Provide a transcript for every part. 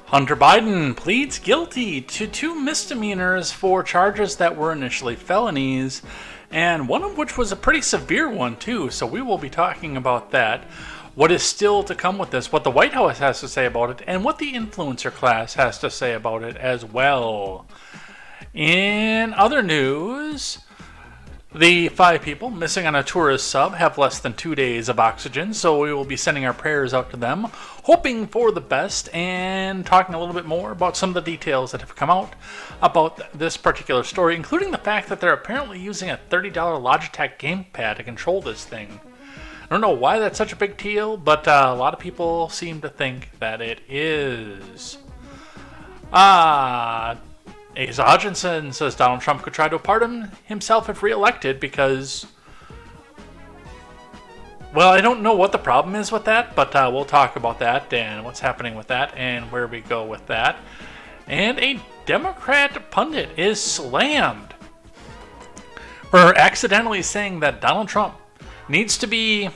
Hunter Biden pleads guilty to 2 misdemeanors for charges that were initially felonies, and one of which was a pretty severe one too, so we will be talking about that. What is still to come with this, what the White House has to say about it, and what the influencer class has to say about it as well. In other news, the 5 people missing on a tourist sub have less than 2 days of oxygen, so we will be sending our prayers out to them, hoping for the best, and talking a little bit more about some of the details that have come out about this particular story, including the fact that they're apparently using a $30 Logitech gamepad to control this thing. I don't know why that's such a big deal, but a lot of people seem to think that it is. Asa Hutchinson says Donald Trump could try to pardon himself if reelected because, well, I don't know what the problem is with that, but we'll talk about that and what's happening with that and where we go with that. And a Democrat pundit is slammed for accidentally saying that Donald Trump needs to be...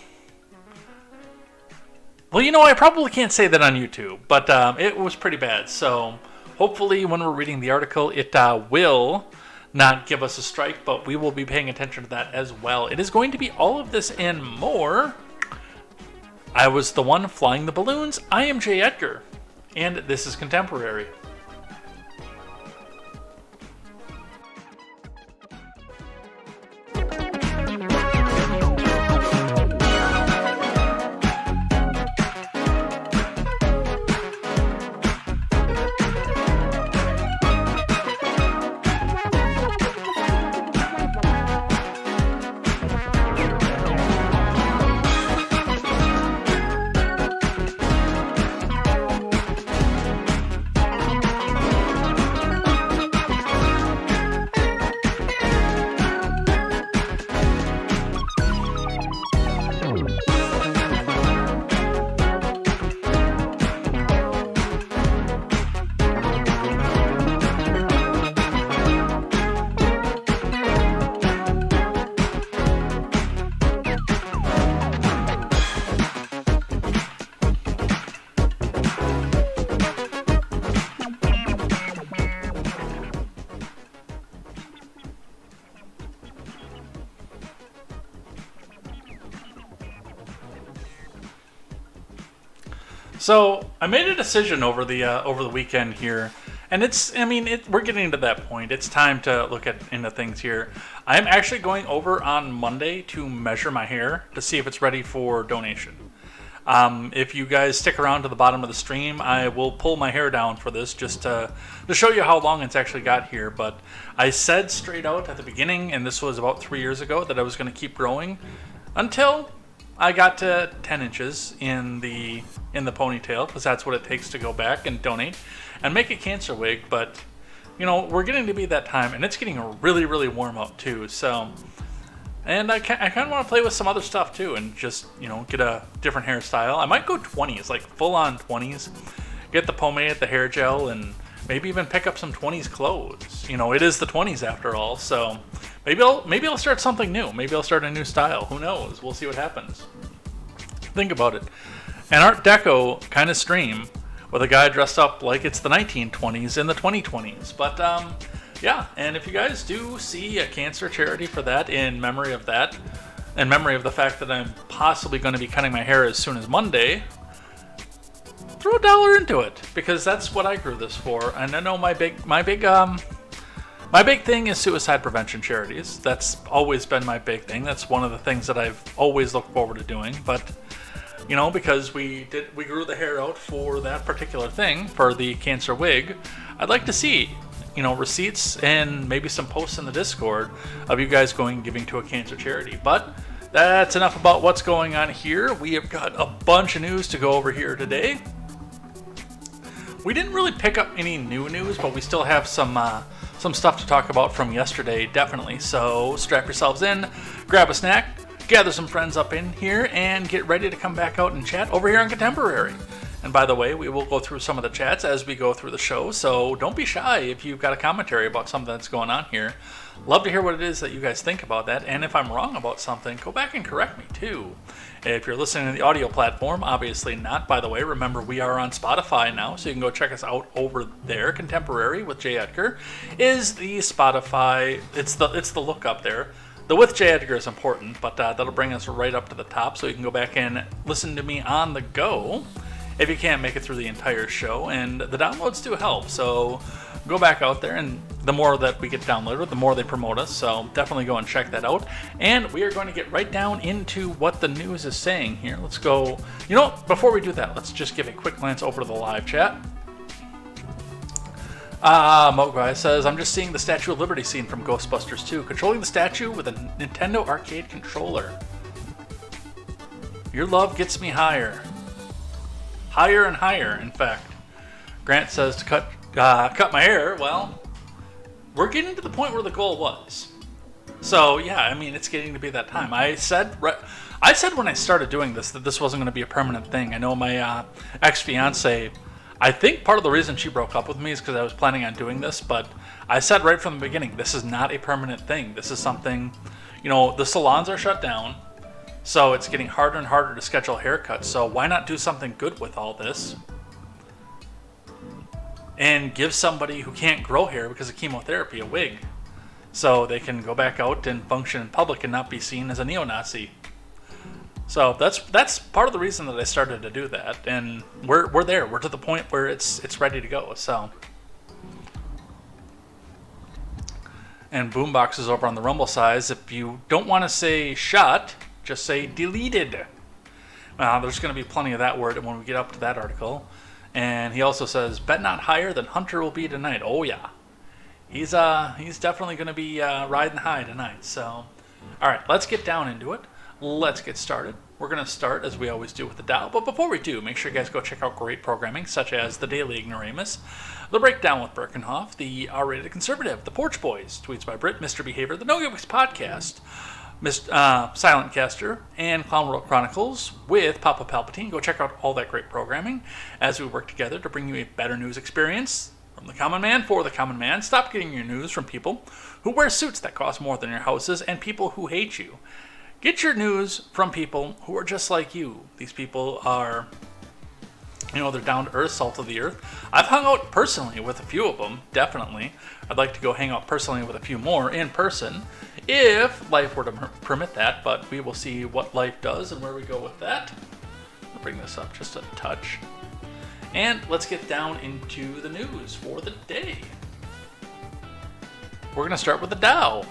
Well, you know, I probably can't say that on YouTube, but it was pretty bad, so... Hopefully, when we're reading the article, it will not give us a strike, but we will be paying attention to that as well. It is going to be all of this and more. I was the one flying the balloons. I am Jay Edgar, and this is Contemporary. So I made a decision over the weekend here, and we're getting to that point. It's time to look into things here. I'm actually going over on Monday to measure my hair to see if it's ready for donation. If you guys stick around to the bottom of the stream, I will pull my hair down for this just to show you how long it's actually got here. But I said straight out at the beginning, and this was about 3 years ago, that I was going to keep growing until I got to 10 inches in the ponytail, because that's what it takes to go back and donate and make a cancer wig. But, you know, we're getting to be that time, and it's getting really, really warm out too. So, and I kind of want to play with some other stuff too, and just, you know, get a different hairstyle. I might go 20s, like full-on 20s. Get the pomade, the hair gel, and maybe even pick up some 20s clothes. You know, it is the 20s after all, so maybe I'll start something new. Maybe I'll start a new style. Who knows? We'll see what happens. Think about it. An Art Deco kind of stream with a guy dressed up like it's the 1920s in the 2020s. But yeah, and if you guys do see a cancer charity for that, in memory of that, in memory of the fact that I'm possibly going to be cutting my hair as soon as Monday, throw $1 into it, because that's what I grew this for. And I know my big thing is suicide prevention charities. That's always been my big thing. That's one of the things that I've always looked forward to doing. But, you know, because we grew the hair out for that particular thing, for the cancer wig, I'd like to see, you know, receipts and maybe some posts in the Discord of you guys going and giving to a cancer charity. But that's enough about what's going on here. We have got a bunch of news to go over here today. We didn't really pick up any new news, but we still have some stuff to talk about from yesterday, definitely. So strap yourselves in, grab a snack, gather some friends up in here, and get ready to come back out and chat over here on Contemporary. And by the way, we will go through some of the chats as we go through the show, so don't be shy if you've got a commentary about something that's going on here. Love to hear what it is that you guys think about that, and if I'm wrong about something, go back and correct me too. If you're listening to the audio platform, obviously not. By the way, remember we are on Spotify now, so you can go check us out over there. Contemporary with J. Edgar is the Spotify. It's the look up there. The with J. Edgar is important, but that'll bring us right up to the top, so you can go back and listen to me on the go if you can't make it through the entire show. And the downloads do help, so go back out there, and the more that we get downloaded, the more they promote us, so definitely go and check that out. And we are going to get right down into what the news is saying here. Let's go. Before we do that, let's just give a quick glance over to the live chat. Moguy says, I'm just seeing the Statue of Liberty scene from Ghostbusters 2, controlling the statue with a Nintendo arcade controller. Your love gets me higher. Higher and higher, in fact. Grant says to cut my hair. Well, we're getting to the point where the goal was. So yeah, I mean, it's getting to be that time. I said when I started doing this that this wasn't going to be a permanent thing. I know my ex-fiance, I think part of the reason she broke up with me is because I was planning on doing this, but I said right from the beginning, this is not a permanent thing. This is something, the salons are shut down, so it's getting harder and harder to schedule haircuts. So why not do something good with all this and give somebody who can't grow hair because of chemotherapy a wig, so they can go back out and function in public and not be seen as a neo-Nazi. So that's part of the reason that I started to do that, and we're there. We're to the point where it's ready to go. So, and Boombox is over on the Rumble size. If you don't want to say shot, just say deleted. There's going to be plenty of that word when we get up to that article. And he also says, bet not higher than Hunter will be tonight. Oh yeah, he's definitely going to be riding high tonight. So, all right, let's get down into it. Let's get started. We're going to start, as we always do, with the Dow. But before we do, make sure you guys go check out great programming, such as the Daily Ignoramus, The Breakdown with Birkenhoff, the R-Rated Conservative, The Porch Boys, Tweets by Brit, Mr. Behavior, The No Gimmicks Podcast, Silent Caster, and Clown World Chronicles with Papa Palpatine. Go check out all that great programming as we work together to bring you a better news experience from the common man for the common man. Stop getting your news from people who wear suits that cost more than your houses and people who hate you. Get your news from people who are just like you. These people are, they're down to earth, salt of the earth. I've hung out personally with a few of them, definitely. I'd like to go hang out personally with a few more in person, if life were to permit that, but we will see what life does and where we go with that. I'll bring this up just a touch. And let's get down into the news for the day. We're going to start with the Dow.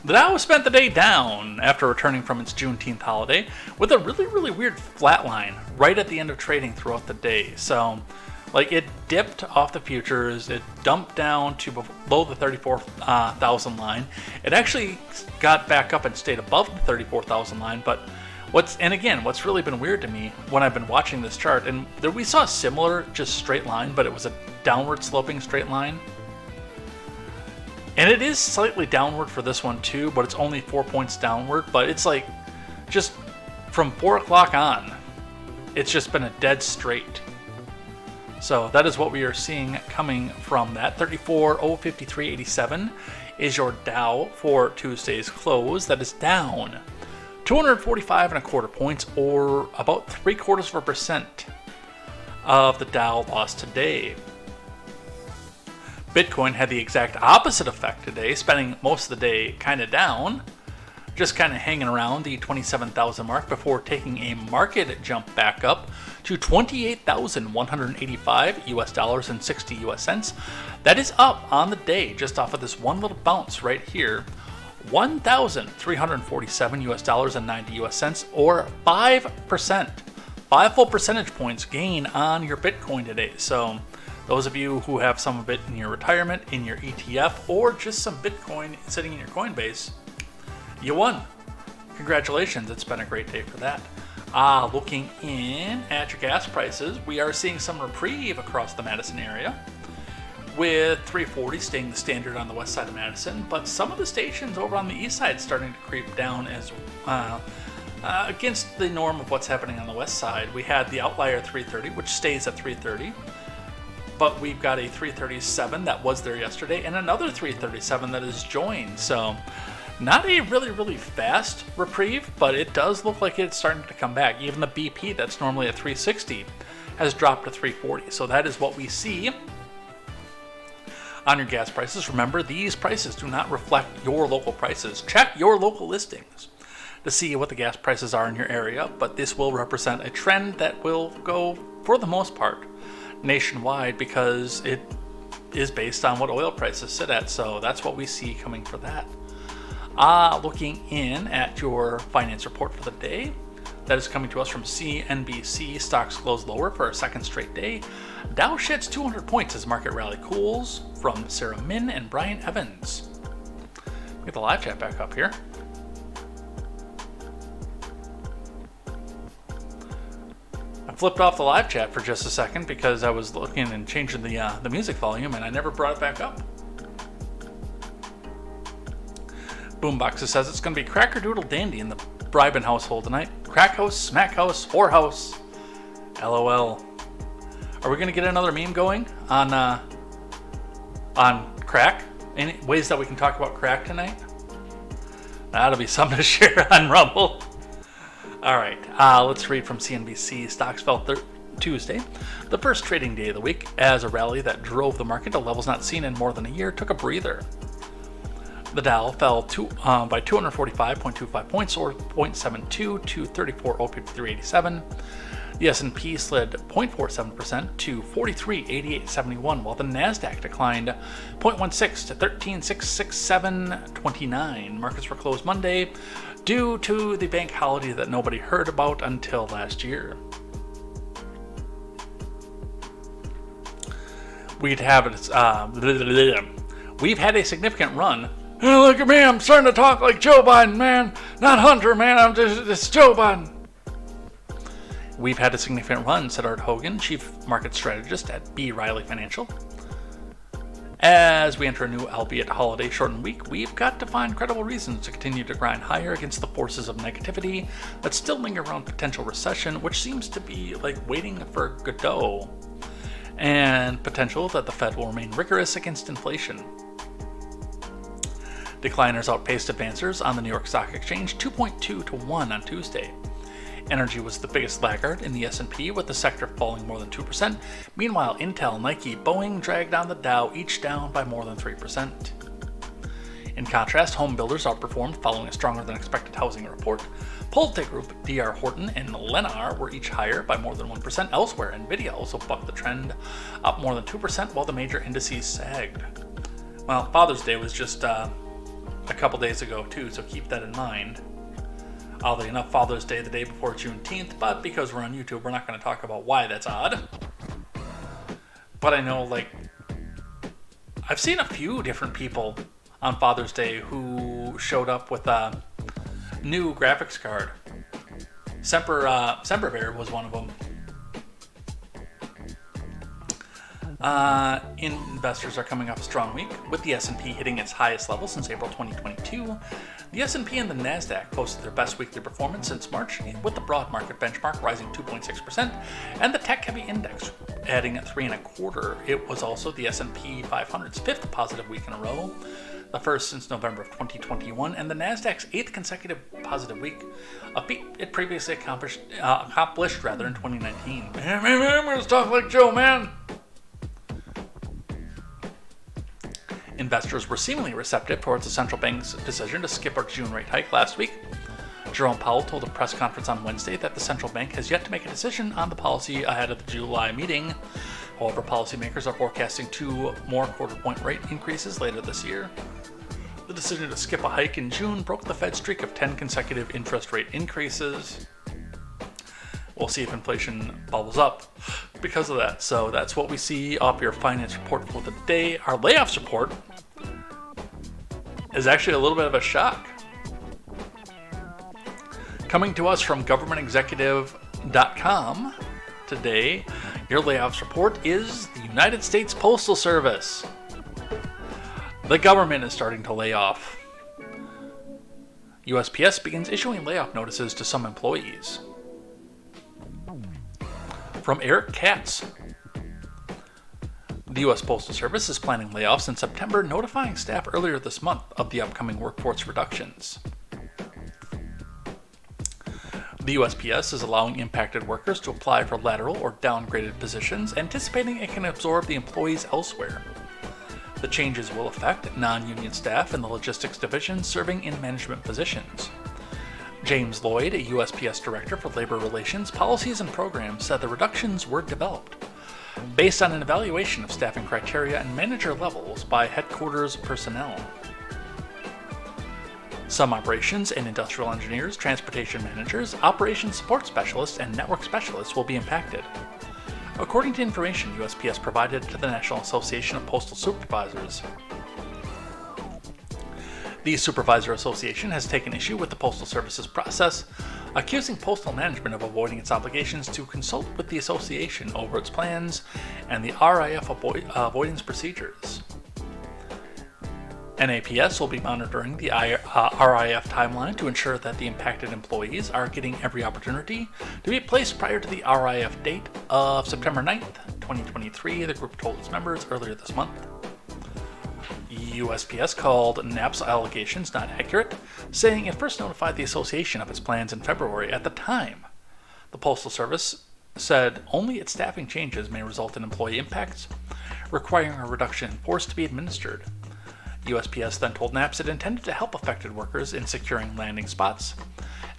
The Dow spent the day down after returning from its Juneteenth holiday with a really, really weird flat line right at the end of trading throughout the day. So, it dipped off the futures, it dumped down to below the 34,000 line. It actually got back up and stayed above the 34,000 line, but what's really been weird to me when I've been watching this chart, and we saw a similar just straight line, but it was a downward sloping straight line. And it is slightly downward for this one too, but it's only 4 points downward. But it's just from 4 o'clock on, it's just been a dead straight. So that is what we are seeing coming from that. 34,053.87 is your Dow for Tuesday's close. That is down 245.25 points, or about 0.75% of the Dow lost today. Bitcoin had the exact opposite effect today, spending most of the day kind of down, just kind of hanging around the 27,000 mark before taking a market jump back up to $28,185 and 60 US cents. That is up on the day, just off of this one little bounce right here, $1,347 and 90 US cents, or 5%, 5 full percentage points gain on your Bitcoin today. So those of you who have some of it in your retirement, in your ETF, or just some Bitcoin sitting in your Coinbase, you won. Congratulations, it's been a great day for that. Looking in at your gas prices, we are seeing some reprieve across the Madison area, with 340 staying the standard on the west side of Madison, but some of the stations over on the east side starting to creep down as Against the norm of what's happening on the west side, we had the outlier 330, which stays at 330. But we've got a 337 that was there yesterday, and another 337 that is joined. So not a really, really fast reprieve, but it does look like it's starting to come back. Even the BP that's normally at 360 has dropped to 340. So that is what we see on your gas prices. Remember, these prices do not reflect your local prices. Check your local listings to see what the gas prices are in your area, but this will represent a trend that will go, for the most part, nationwide, because it is based on what oil prices sit at. So that's what we see coming for that. Looking in at your finance report for the day, that is coming to us from CNBC. Stocks closed lower for a second straight day. Dow sheds 200 points as market rally cools, from Sarah Min and Brian Evans. Get the live chat back up here. I flipped off the live chat for just a second because I was looking and changing the music volume, and I never brought it back up. Boomboxes says it's going to be Crackerdoodle Dandy in the Bribin household tonight. Crack house, smack house, whore house. LOL. Are we going to get another meme going on crack? Any ways that we can talk about crack tonight? That'll be something to share on Rumble. All right, let's read from CNBC. Stocks fell Tuesday, the first trading day of the week, as a rally that drove the market to levels not seen in more than a year took a breather. The Dow fell by 245.25 points, or 0.72 to 34,053.87. The S&P slid 0.47% to 43,8871, while the Nasdaq declined 0.16 to 13,667.29. Markets were closed Monday due to the bank holiday that nobody heard about until last year. We've had a significant run. Oh, look at me, I'm starting to talk like Joe Biden, man. Not Hunter, man, it's Joe Biden. We've had a significant run, said Art Hogan, chief market strategist at B. Riley Financial. As we enter a new, albeit holiday-shortened week, we've got to find credible reasons to continue to grind higher against the forces of negativity that still linger around potential recession, which seems to be like waiting for Godot, and potential that the Fed will remain rigorous against inflation. Decliners outpaced advancers on the New York Stock Exchange 2.2 to 1 on Tuesday. Energy was the biggest laggard in the S&P, with the sector falling more than 2%. Meanwhile, Intel, Nike, Boeing dragged down the Dow, each down by more than 3%. In contrast, home builders outperformed following a stronger than expected housing report. Pulte Group, D.R. Horton, and Lennar were each higher by more than 1%. Elsewhere, Nvidia also bucked the trend, up more than 2%, while the major indices sagged. Well, Father's Day was just a couple days ago too, so keep that in mind. Oddly enough, Father's Day the day before Juneteenth, but because we're on YouTube, we're not going to talk about why that's odd. But I know, I've seen a few different people on Father's Day who showed up with a new graphics card. Semperbear was one of them. Investors are coming off a strong week, with the S&P hitting its highest level since April 2022. The S&P and the Nasdaq posted their best weekly performance since March, with the broad market benchmark rising 2.6%, and the tech-heavy index adding 3.25%. It was also the S&P 500's fifth positive week in a row, the first since November of 2021, and the Nasdaq's eighth consecutive positive week, a feat it previously accomplished in 2019. Man, I'm going to talk like Joe, man. Investors were seemingly receptive towards the central bank's decision to skip our June rate hike last week. Jerome Powell told a press conference on Wednesday that the central bank has yet to make a decision on the policy ahead of the July meeting. However, policymakers are forecasting 2 more quarter-point rate increases later this year. The decision to skip a hike in June broke the Fed's streak of 10 consecutive interest rate increases. We'll see if inflation bubbles up because of that. So that's what we see off your finance report for the day. Our layoffs report is actually a little bit of a shock. Coming to us from governmentexecutive.com today, your layoffs report is the United States Postal Service. The government is starting to lay off. USPS begins issuing layoff notices to some employees. From Eric Katz. The U.S. Postal Service is planning layoffs in September, notifying staff earlier this month of the upcoming workforce reductions. The USPS is allowing impacted workers to apply for lateral or downgraded positions, anticipating it can absorb the employees elsewhere. The changes will affect non-union staff in the logistics division serving in management positions. James Lloyd, a USPS Director for Labor Relations, Policies and Programs, said the reductions were developed based on an evaluation of staffing criteria and manager levels by headquarters personnel. Some operations and industrial engineers, transportation managers, operations support specialists, and network specialists will be impacted. According to information USPS provided to the National Association of Postal Supervisors, the Supervisor Association has taken issue with the Postal Service's process, accusing postal management of avoiding its obligations to consult with the association over its plans and the RIF avoidance procedures. NAPS will be monitoring the RIF timeline to ensure that the impacted employees are getting every opportunity to be placed prior to the RIF date of September 9th, 2023, the group told its members earlier this month. USPS called NAP's allegations not accurate, saying it first notified the association of its plans in February. At the time, the Postal Service said only its staffing changes may result in employee impacts, requiring a reduction in force to be administered. USPS then told NAPS it intended to help affected workers in securing landing spots.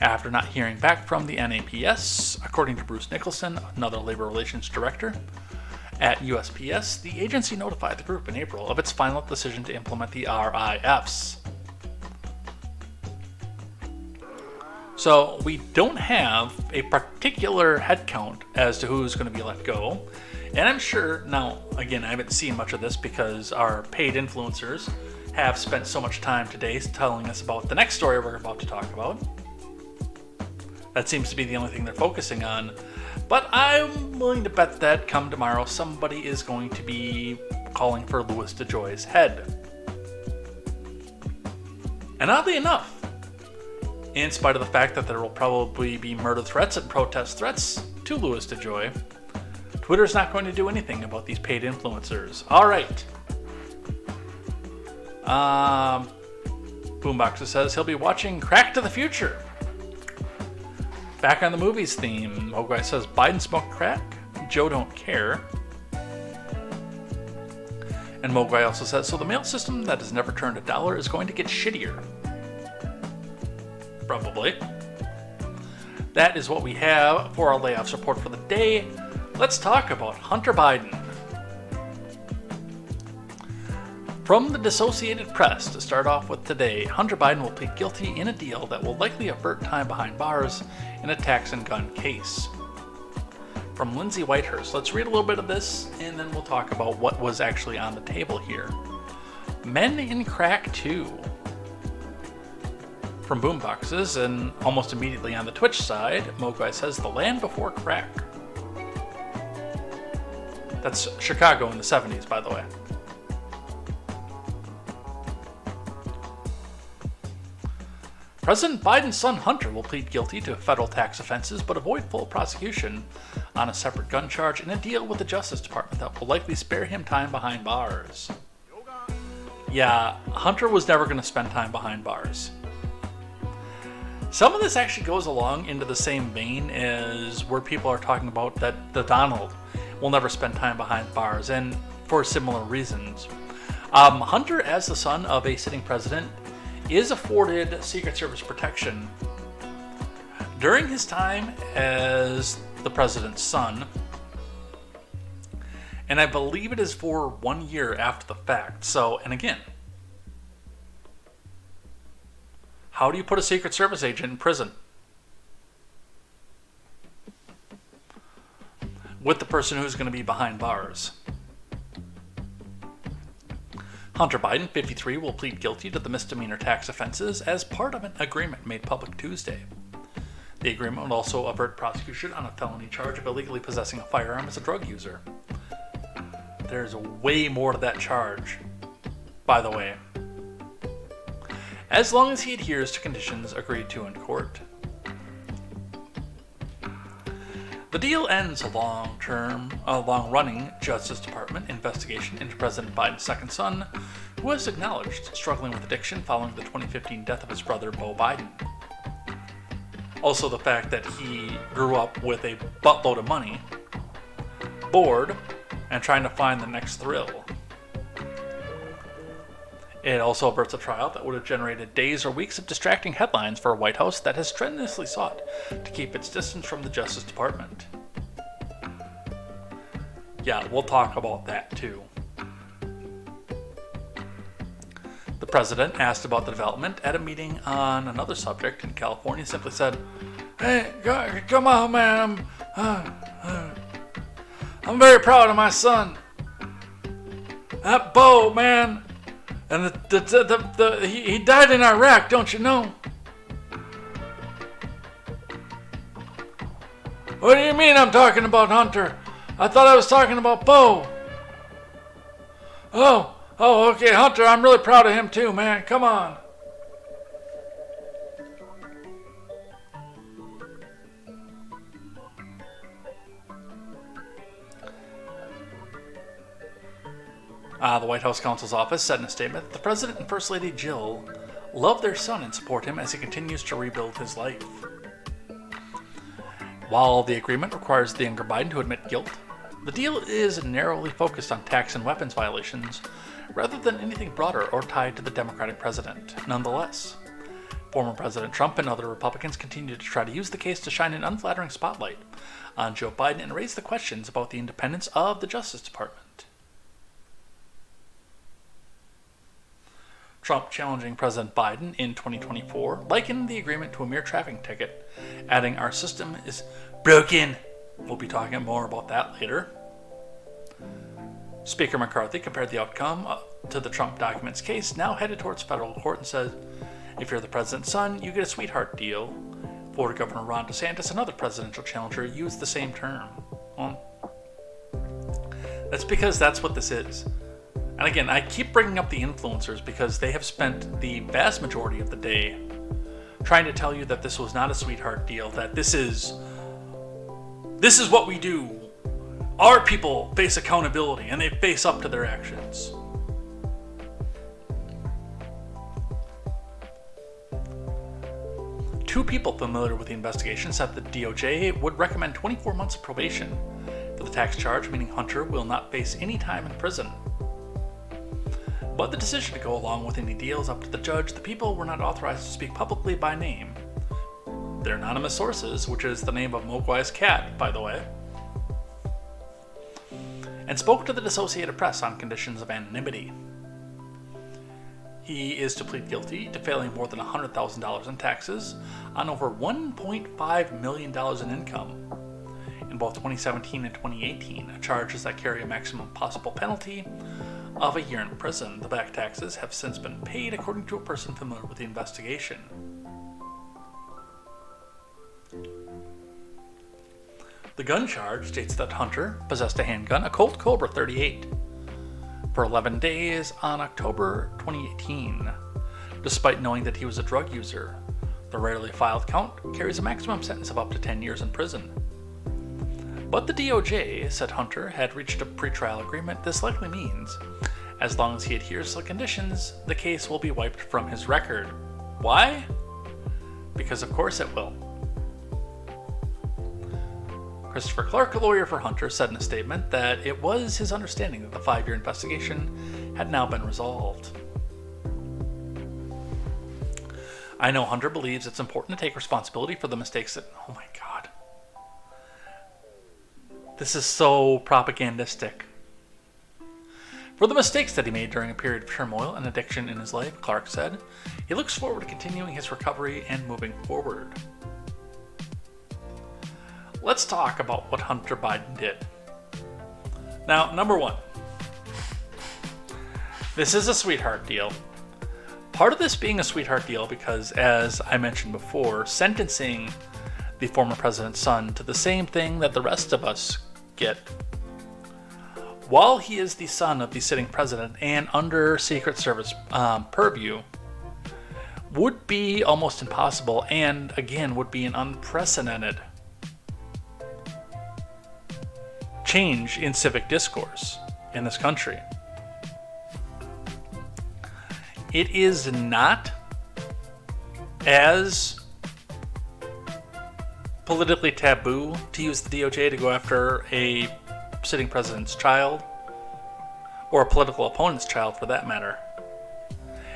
After not hearing back from the NAPS, according to Bruce Nicholson, another labor relations director at USPS, the agency notified the group in April of its final decision to implement the RIFs. So we don't have a particular headcount as to who's going to be let go. And I'm sure, now, again, I haven't seen much of this because our paid influencers have spent so much time today telling us about the next story we're about to talk about. That seems to be the only thing they're focusing on. But I'm willing to bet that come tomorrow, somebody is going to be calling for Louis DeJoy's head. And oddly enough, in spite of the fact that there will probably be murder threats and protest threats to Louis DeJoy, Twitter's not going to do anything about these paid influencers. All right. Boomboxer says he'll be watching Crack to the Future. Back on the movies theme, Mogwai says Biden smoked crack, Joe don't care. And Mogwai also says, so the mail system that has never turned $1 is going to get shittier. Probably. That is what we have for our layoffs report for the day. Let's talk about Hunter Biden. From the Associated Press, to start off with today, Hunter Biden will plead guilty in a deal that will likely avert time behind bars in a tax and gun case. From Lindsay Whitehurst, let's read a little bit of this, and then we'll talk about what was actually on the table here. Men in Crack 2. From Boomboxes, and almost immediately on the Twitch side, Mogwai says The Land Before Crack. That's Chicago in the 70s, by the way. President Biden's son Hunter will plead guilty to federal tax offenses but avoid full prosecution on a separate gun charge in a deal with the Justice Department that will likely spare him time behind bars. Yeah, Hunter was never going to spend time behind bars. Some of this actually goes along into the same vein as where people are talking about that the Donald will never spend time behind bars, and for similar reasons. Hunter, as the son of a sitting president, is afforded Secret Service protection during his time as the president's son, and I believe it is for 1 year after the fact. So, and again, how do you put a Secret Service agent in prison with the person who's going to be behind bars? Hunter Biden, 53, will plead guilty to the misdemeanor tax offenses as part of an agreement made public Tuesday. The agreement will also avert prosecution on a felony charge of illegally possessing a firearm as a drug user. There's way more to that charge, by the way. as long as he adheres to conditions agreed to in court. The deal ends a long-running Justice Department investigation into President Biden's second son, who was acknowledged struggling with addiction following the 2015 death of his brother, Beau Biden. Also, the fact that he grew up with a buttload of money, bored, and trying to find the next thrill. It also averts a trial that would have generated days or weeks of distracting headlines for a White House that has strenuously sought to keep its distance from the Justice Department. Yeah, we'll talk about that too. The president, asked about the development at a meeting on another subject in California, simply said, "Hey, come on, man. I'm very proud of my son. That Beau, man. And he died in Iraq, don't you know?" "What do you mean I'm talking about Hunter? I thought I was talking about Beau." Oh, okay, Hunter, I'm really proud of him too, man. Come on." The White House counsel's office said in a statement that the President and First Lady Jill love their son and support him as he continues to rebuild his life. While the agreement requires the younger Biden to admit guilt, the deal is narrowly focused on tax and weapons violations rather than anything broader or tied to the Democratic president. Nonetheless, former President Trump and other Republicans continue to try to use the case to shine an unflattering spotlight on Joe Biden and raise the questions about the independence of the Justice Department. Trump challenging President Biden in 2024 likened the agreement to a mere traffic ticket, adding, "Our system is broken." We'll be talking more about that later. Speaker McCarthy compared the outcome to the Trump documents case, now headed towards federal court, and said, "If you're the president's son, you get a sweetheart deal." Florida Governor Ron DeSantis, another presidential challenger, used the same term. Well, that's because that's what this is. And again, I keep bringing up the influencers because they have spent the vast majority of the day trying to tell you that this was not a sweetheart deal, that this is what we do. Our people face accountability and they face up to their actions. Two people familiar with the investigation said the DOJ would recommend 24 months of probation for the tax charge, meaning Hunter will not face any time in prison. But the decision to go along with any deal is up to the judge. The people were not authorized to speak publicly by name. They're anonymous sources, which is the name of Mogwai's cat, by the way, and spoke to the Associated Press on conditions of anonymity. He is to plead guilty to failing more than $100,000 in taxes on over $1.5 million in income in both 2017 and 2018, charges that carry a maximum possible penalty of a year in prison. The back taxes have since been paid, according to a person familiar with the investigation. The gun charge states that Hunter possessed a handgun, a Colt Cobra 38, for 11 days on October 2018, despite knowing that he was a drug user. The rarely filed count carries a maximum sentence of up to 10 years in prison. But the DOJ said Hunter had reached a pretrial agreement. This likely means, as long as he adheres to the conditions, the case will be wiped from his record. Why? Because of course it will. Christopher Clark, a lawyer for Hunter, said in a statement that it was his understanding that the 5-year investigation had now been resolved. "I know Hunter believes it's important to take responsibility for the mistakes that..." Oh my God. This is so propagandistic. "For the mistakes that he made during a period of turmoil and addiction in his life," Clark said. He looks forward to continuing his recovery and moving forward. Let's talk about what Hunter Biden did. Now, number one, this is a sweetheart deal. Part of this being a sweetheart deal because, as I mentioned before, sentencing the former president's son to the same thing that the rest of us get, while he is the son of the sitting president and under Secret Service purview, would be almost impossible, and again would be an unprecedented change in civic discourse in this country. It is not as politically taboo to use the DOJ to go after a sitting president's child, or a political opponent's child for that matter.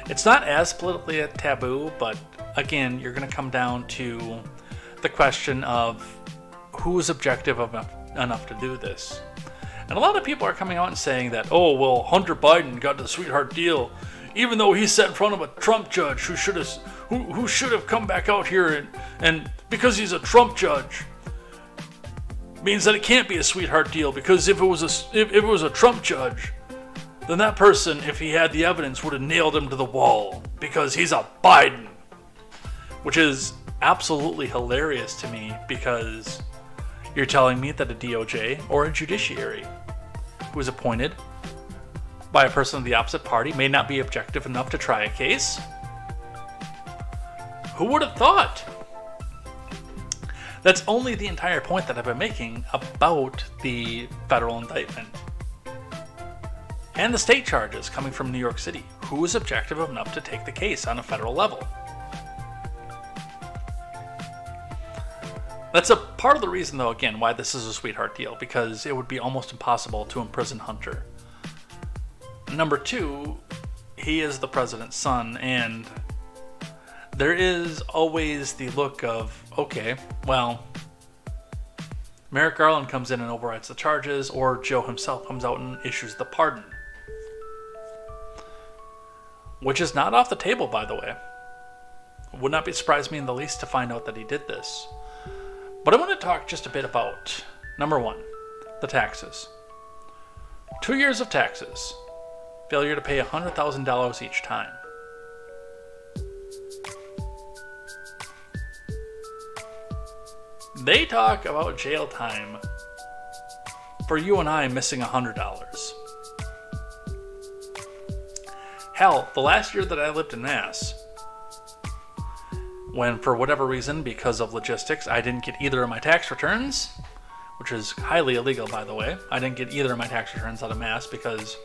It's not as politically taboo, but again, you're going to come down to the question of who's objective enough to do this. And a lot of people are coming out and saying that, oh, well, Hunter Biden got the sweetheart deal, even though he sat in front of a Trump judge who should have come back out here, and because he's a Trump judge means that it can't be a sweetheart deal, because if it was a Trump judge, then that person, if he had the evidence, would have nailed him to the wall because he's a Biden. Which is absolutely hilarious to me, because you're telling me that a DOJ or a judiciary who is appointed by a person of the opposite party may not be objective enough to try a case? Who would have thought? That's only the entire point that I've been making about the federal indictment and the state charges coming from New York City. Who is objective enough to take the case on a federal level? That's a part of the reason, though, again, why this is a sweetheart deal, because it would be almost impossible to imprison Hunter. Number two, he is the president's son, and there is always the look of, okay, well, Merrick Garland comes in and overrides the charges, or Joe himself comes out and issues the pardon. Which is not off the table, by the way. Would not surprise me in the least to find out that he did this. But I want to talk just a bit about, number one, the taxes. 2 years of taxes. Failure to pay $100,000 each time. They talk about jail time for you and I missing $100. Hell, the last year that I lived in Mass, when for whatever reason, because of logistics, I didn't get either of my tax returns, which is highly illegal, by the way. I didn't get either of my tax returns out of Mass because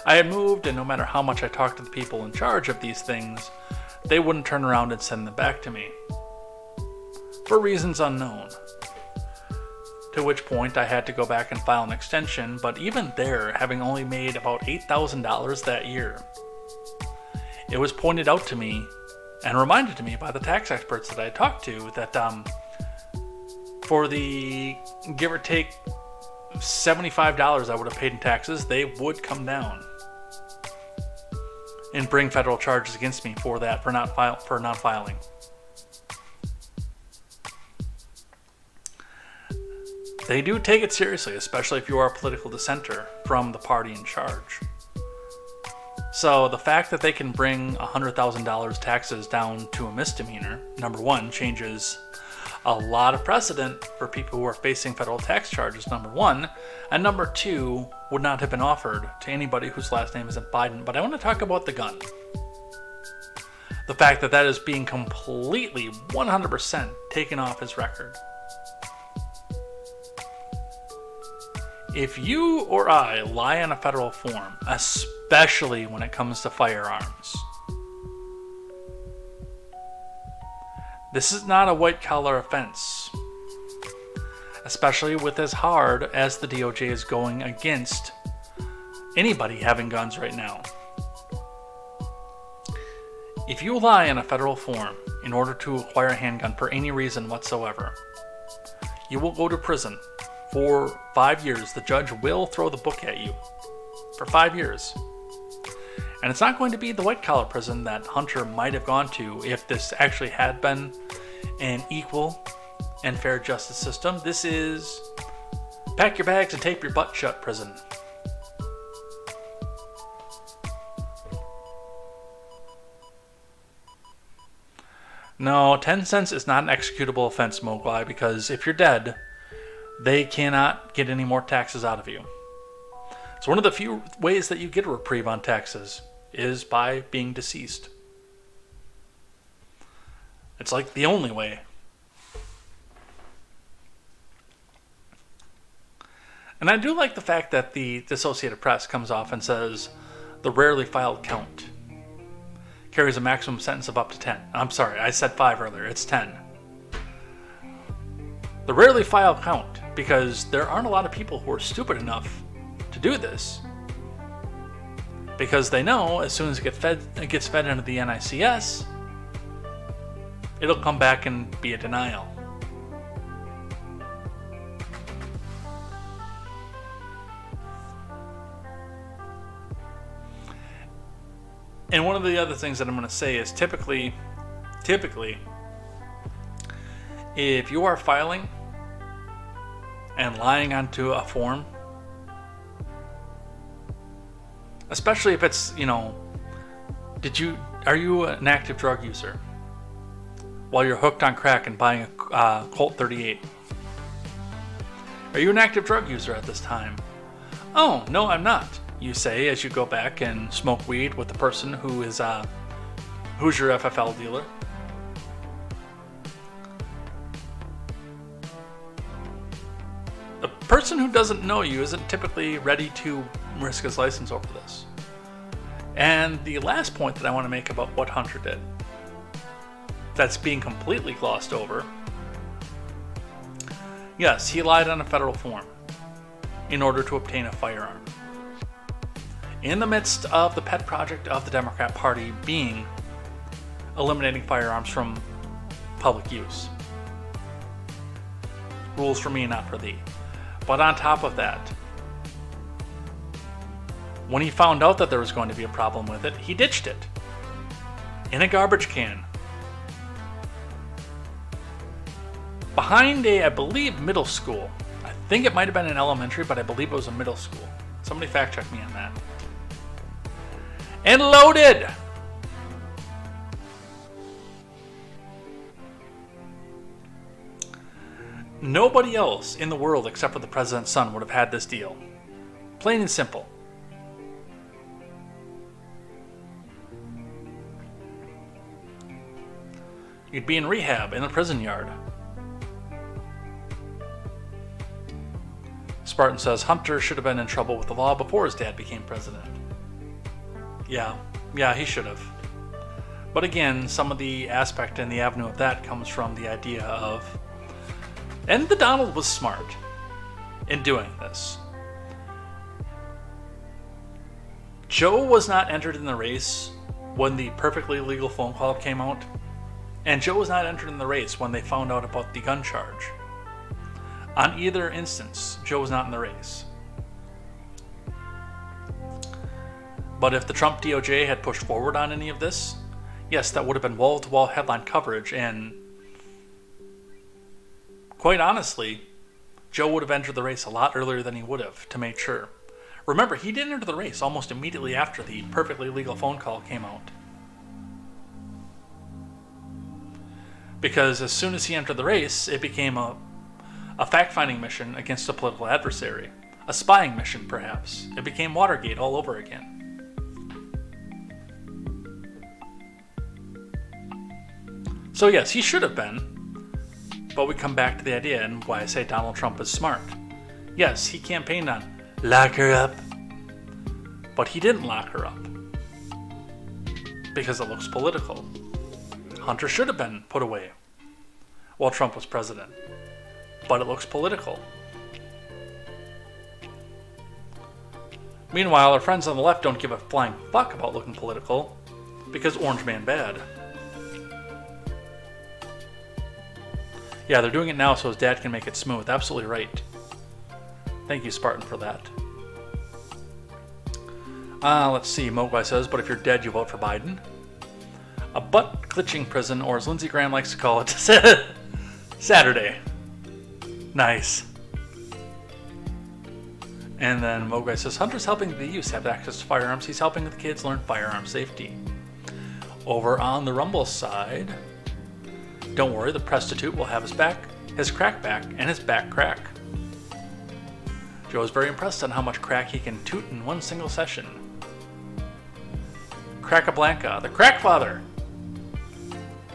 I had moved, and no matter how much I talked to the people in charge of these things, they wouldn't turn around and send them back to me. For reasons unknown. To which point I had to go back and file an extension, but even there, having only made about $8,000 that year, it was pointed out to me and reminded to me by the tax experts that I had talked to that for the give or take $75 I would have paid in taxes, they would come down and bring federal charges against me for that, for not filing. They do take it seriously, especially if you are a political dissenter from the party in charge. So the fact that they can bring $100,000 taxes down to a misdemeanor, number one, changes a lot of precedent for people who are facing federal tax charges, number one, and number two, would not have been offered to anybody whose last name isn't Biden. But I want to talk about the gun. The fact that that is being completely 100% taken off his record. If you or I lie on a federal form, especially when it comes to firearms, this is not a white-collar offense, especially with as hard as the DOJ is going against anybody having guns right now. If you lie on a federal form in order to acquire a handgun for any reason whatsoever, you will go to prison for 5 years. The judge will throw the book at you for 5 years. And it's not going to be the white-collar prison that Hunter might have gone to if this actually had been an equal and fair justice system. This is pack your bags and tape your butt shut prison. No, 10 cents is not an executable offense, Mogwai, because if you're dead, they cannot get any more taxes out of you. So one of the few ways that you get a reprieve on taxes is by being deceased. It's like the only way. And I do like the fact that the Associated Press comes off and says the rarely filed count carries a maximum sentence of up to 10. I'm sorry, I said 5 earlier. It's 10. The rarely filed count, because there aren't a lot of people who are stupid enough to do this. Because they know as soon as it gets fed into the NICS, it'll come back and be a denial. And one of the other things that I'm going to say is typically, if you are filing and lying onto a form, especially if it's, are you an active drug user while you're hooked on crack and buying a Colt 38? Are you an active drug user at this time? Oh, no, I'm not. You say as you go back and smoke weed with the person who's your FFL dealer. The person who doesn't know you isn't typically ready to risk his license over this. And the last point that I want to make about what Hunter did, that's being completely glossed over. Yes, he lied on a federal form in order to obtain a firearm. In the midst of the pet project of the Democrat Party being eliminating firearms from public use. Rules for me, not for thee. But on top of that, when he found out that there was going to be a problem with it, he ditched it in a garbage can behind I believe, middle school. I think it might have been an elementary, but I believe it was a middle school. Somebody fact check me on that. And loaded! Nobody else in the world except for the president's son would have had this deal. Plain and simple. You'd be in rehab in the prison yard. Spartan says Hunter should have been in trouble with the law before his dad became president. Yeah, he should have. But again, some of the aspect and the avenue of that comes from the idea of, and the Donald was smart in doing this. Joe was not entered in the race when the perfectly legal phone call came out, and Joe was not entered in the race when they found out about the gun charge. On either instance, Joe was not in the race. But if the Trump DOJ had pushed forward on any of this, yes, that would have been wall-to-wall headline coverage, and quite honestly, Joe would have entered the race a lot earlier than he would have to make sure. Remember, he did enter the race almost immediately after the perfectly legal phone call came out. Because as soon as he entered the race, it became a fact-finding mission against a political adversary. A spying mission, perhaps. It became Watergate all over again. So yes, he should have been, but we come back to the idea and why I say Donald Trump is smart. Yes, he campaigned on lock her up, but he didn't lock her up because it looks political. Hunter should have been put away while Trump was president, but it looks political. Meanwhile, our friends on the left don't give a flying fuck about looking political because Orange Man bad. Yeah, they're doing it now so his dad can make it smooth. Absolutely right. Thank you, Spartan, for that. Let's see. Mogwai says, but if you're dead, you vote for Biden. A butt-glitching prison, or as Lindsey Graham likes to call it, Saturday. Nice. And then Mogwai says, Hunter's helping the youth have access to firearms. He's helping the kids learn firearm safety. Over on the Rumble side, don't worry, the prostitute will have his crack back, and his back crack. Joe is very impressed on how much crack he can toot in one single session. Crackablanca, the crack father.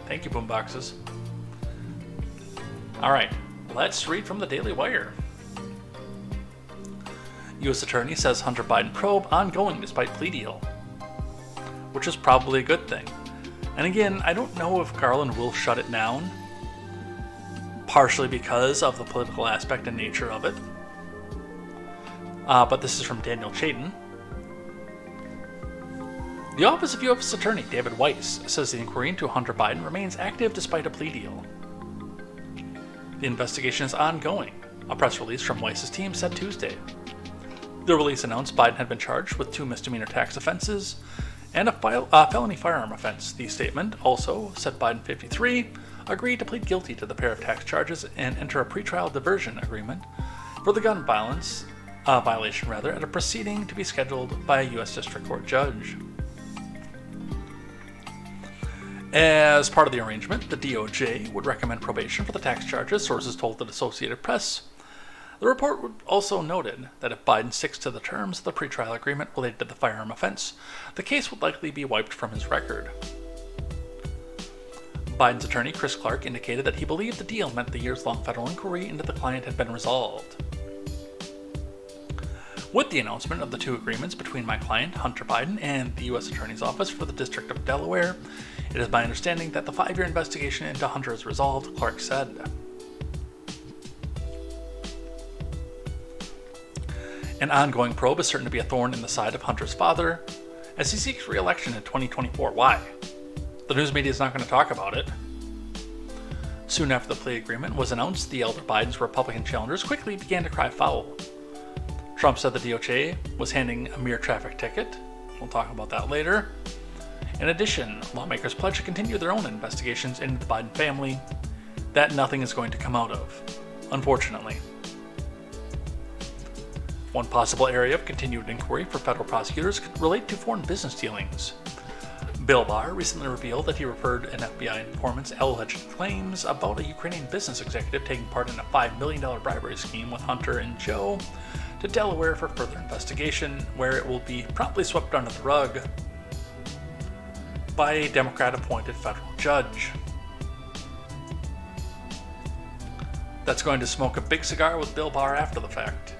Thank you, boomboxes. All right, let's read from the Daily Wire. U.S. Attorney says Hunter Biden probe ongoing despite plea deal, which is probably a good thing. And again, I don't know if Garland will shut it down, partially because of the political aspect and nature of it. But this is from Daniel Chayton. The Office of U.S. Attorney David Weiss says the inquiry into Hunter Biden remains active despite a plea deal. The investigation is ongoing, a press release from Weiss's team said Tuesday. The release announced Biden had been charged with 2 misdemeanor tax offenses and a felony firearm offense. The statement also said Biden, 53, agreed to plead guilty to the pair of tax charges and enter a pretrial diversion agreement for the gun violation at a proceeding to be scheduled by a U.S. District Court judge. As part of the arrangement, the DOJ would recommend probation for the tax charges, sources told the Associated Press. The report also noted that if Biden sticks to the terms of the pretrial agreement related to the firearm offense, the case would likely be wiped from his record. Biden's attorney, Chris Clark, indicated that he believed the deal meant the years-long federal inquiry into the client had been resolved. With the announcement of the 2 agreements between my client, Hunter Biden, and the U.S. Attorney's Office for the District of Delaware, it is my understanding that the 5-year investigation into Hunter is resolved, Clark said. An ongoing probe is certain to be a thorn in the side of Hunter's father as he seeks re-election in 2024. Why? The news media is not going to talk about it. Soon after the plea agreement was announced, the elder Biden's Republican challengers quickly began to cry foul. Trump said the DOJ was handing a mere traffic ticket. We'll talk about that later. In addition, lawmakers pledged to continue their own investigations into the Biden family that nothing is going to come out of, unfortunately. One possible area of continued inquiry for federal prosecutors could relate to foreign business dealings. Bill Barr recently revealed that he referred an FBI informant's alleged claims about a Ukrainian business executive taking part in a $5 million bribery scheme with Hunter and Joe to Delaware for further investigation, where it will be promptly swept under the rug by a Democrat-appointed federal judge. That's going to smoke a big cigar with Bill Barr after the fact.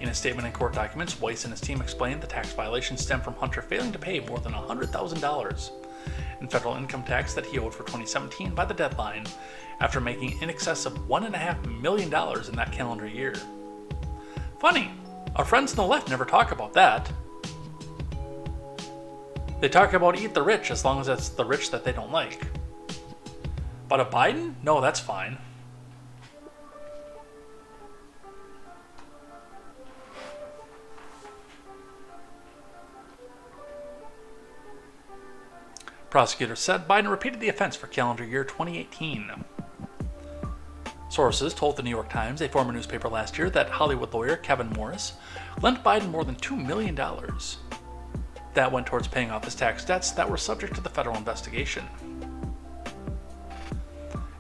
In a statement in court documents, Weiss and his team explained the tax violation stemmed from Hunter failing to pay more than $100,000 in federal income tax that he owed for 2017 by the deadline, after making in excess of $1.5 million in that calendar year. Funny, our friends on the left never talk about that. They talk about eat the rich as long as it's the rich that they don't like. But a Biden? No, that's fine. Prosecutors said Biden repeated the offense for calendar year 2018. Sources told the New York Times, a former newspaper, last year that Hollywood lawyer Kevin Morris lent Biden more than $2 million. That went towards paying off his tax debts that were subject to the federal investigation.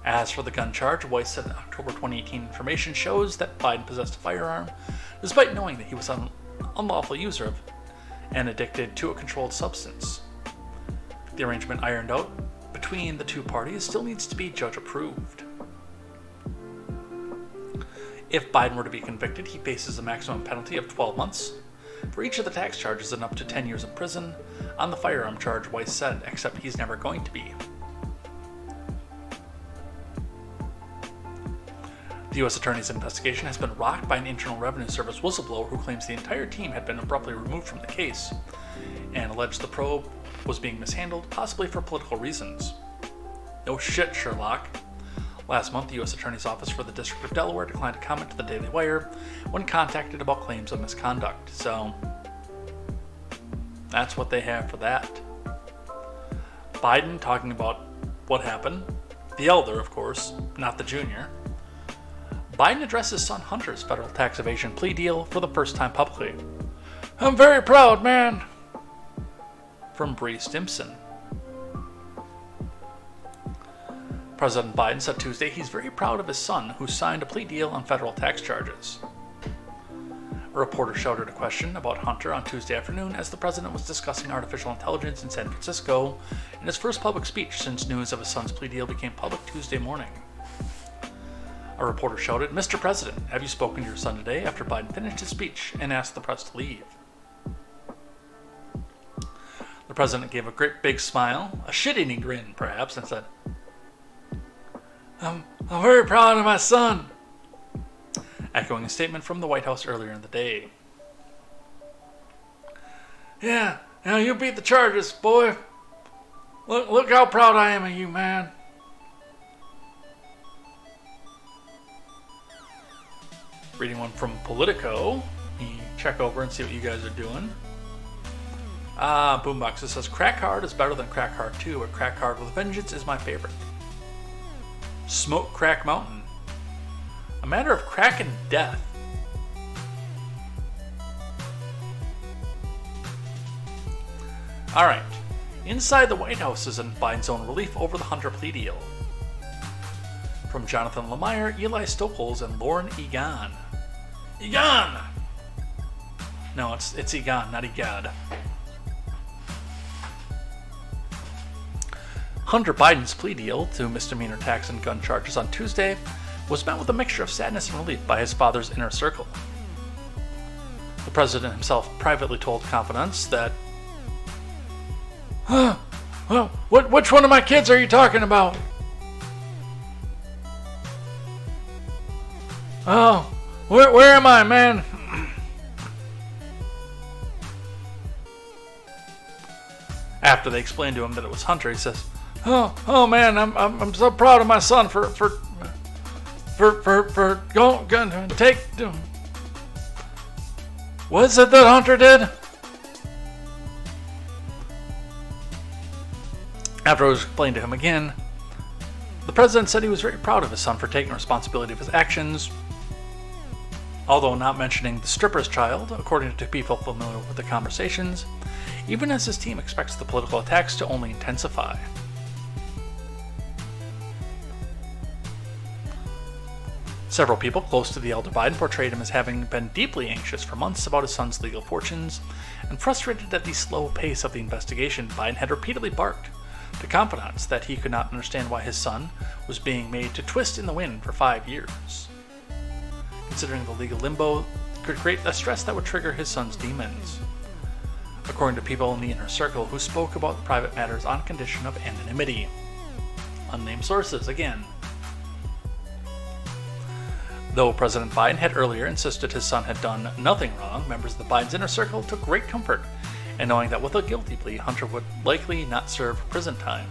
As for the gun charge, Weiss said October 2018 information shows that Biden possessed a firearm, despite knowing that he was an unlawful user of and addicted to a controlled substance. The arrangement ironed out between the two parties still needs to be judge approved. If Biden were to be convicted, he faces a maximum penalty of 12 months for each of the tax charges and up to 10 years in prison on the firearm charge, Weiss said, except he's never going to be. The U.S. Attorney's investigation has been rocked by an Internal Revenue Service whistleblower who claims the entire team had been abruptly removed from the case and alleged the probe was being mishandled, possibly for political reasons. No shit, Sherlock. Last month, the U.S. Attorney's Office for the District of Delaware declined to comment to the Daily Wire when contacted about claims of misconduct. So, that's what they have for that. Biden talking about what happened. The elder, of course, not the junior. Biden addresses son Hunter's federal tax evasion plea deal for the first time publicly. "I'm very proud, man." From Bree Stimson. President Biden said Tuesday he's very proud of his son, who signed a plea deal on federal tax charges. A reporter shouted a question about Hunter on Tuesday afternoon as the president was discussing artificial intelligence in San Francisco in his first public speech since news of his son's plea deal became public Tuesday morning. A reporter shouted, "Mr. President, have you spoken to your son today?" after Biden finished his speech and asked the press to leave. The president gave a great big smile, a shit-eating grin perhaps, and said, I'm very proud of my son," echoing a statement from the White House earlier in the day. "Yeah, you beat the charges, boy. Look how proud I am of you, man." Reading one from Politico. You check over and see what you guys are doing. Boombox, it says, "Crack Hard is better than Crack Hard 2, but Crack Hard with Vengeance is my favorite." Smoke Crack Mountain. A matter of crack and death. Alright. Inside the White House is in Biden's own relief over the Hunter plea deal. From Jonathan Lemire, Eli Stokols, and Lauren Egan. Egan! No, it's Egan, not Egad. Hunter Biden's plea deal to misdemeanor tax and gun charges on Tuesday was met with a mixture of sadness and relief by his father's inner circle. The president himself privately told confidants that, well, which one of my kids are you talking about? Oh, where am I, man? After they explained to him that it was Hunter, he says, Oh man, I'm so proud of my son for going to take. What is it that Hunter did? After it was explained to him again, the president said he was very proud of his son for taking responsibility of his actions, although not mentioning the stripper's child, according to people familiar with the conversations, even as his team expects the political attacks to only intensify. Several people close to the elder Biden portrayed him as having been deeply anxious for months about his son's legal fortunes, and frustrated at the slow pace of the investigation. Biden had repeatedly barked to confidants that he could not understand why his son was being made to twist in the wind for 5 years. Considering the legal limbo could create a stress that would trigger his son's demons. According to people in the inner circle who spoke about private matters on condition of anonymity. Unnamed sources, again. Though President Biden had earlier insisted his son had done nothing wrong, members of the Biden's inner circle took great comfort in knowing that with a guilty plea, Hunter would likely not serve prison time.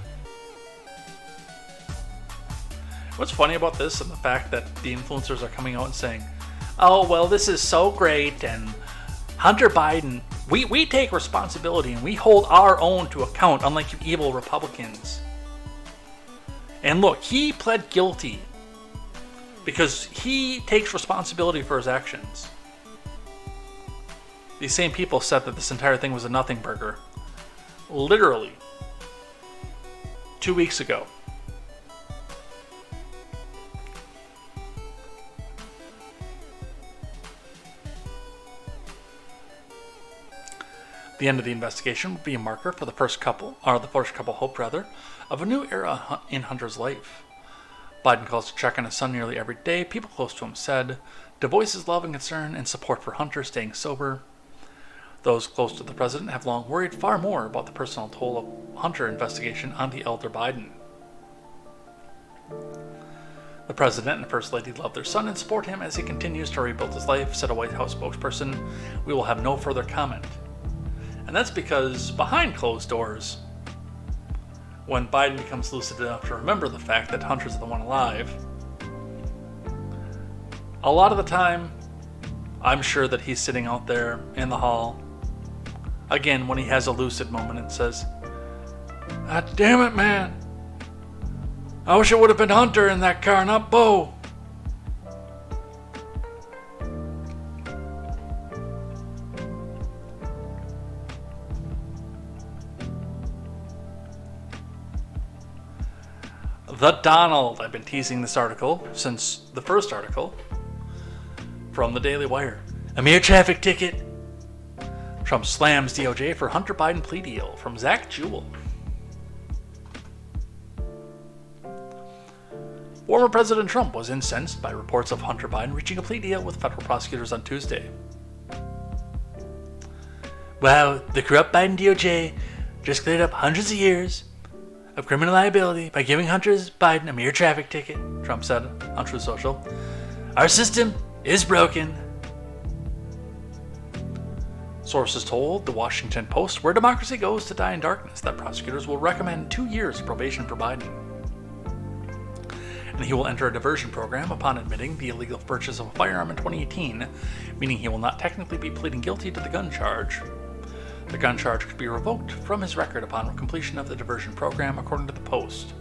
What's funny about this and the fact that the influencers are coming out and saying, "Oh, well, this is so great, and Hunter Biden, we take responsibility and we hold our own to account, unlike you evil Republicans." And look, he pled guilty because he takes responsibility for his actions. These same people said that this entire thing was a nothing burger. Literally. 2 weeks ago. The end of the investigation would be a marker for the first couple hope, of a new era in Hunter's life. Biden calls to check on his son nearly every day. People close to him said, to voice his love and concern and support for Hunter staying sober. Those close to the president have long worried far more about the personal toll of Hunter investigation on the elder Biden. The president and first lady love their son and support him as he continues to rebuild his life, said a White House spokesperson. We will have no further comment. And that's because behind closed doors, when Biden becomes lucid enough to remember the fact that Hunter's the one alive, a lot of the time, I'm sure that he's sitting out there in the hall, again, when he has a lucid moment and says, "God damn it, man. I wish it would have been Hunter in that car, not Bo." The Donald. I've been teasing this article since the first article from the Daily Wire. A mere traffic ticket. Trump slams DOJ for Hunter Biden plea deal, from Zach Jewell. Former President Trump was incensed by reports of Hunter Biden reaching a plea deal with federal prosecutors on Tuesday. Wow, the corrupt Biden DOJ just cleared up hundreds of years of criminal liability by giving Hunter Biden a mere traffic ticket, Trump said on Truth Social. Our system is broken. Sources told the Washington Post, where democracy goes to die in darkness, that prosecutors will recommend 2 years of probation for Biden. And he will enter a diversion program upon admitting the illegal purchase of a firearm in 2018, meaning he will not technically be pleading guilty to the gun charge. The gun charge could be revoked from his record upon completion of the diversion program, according to the Post.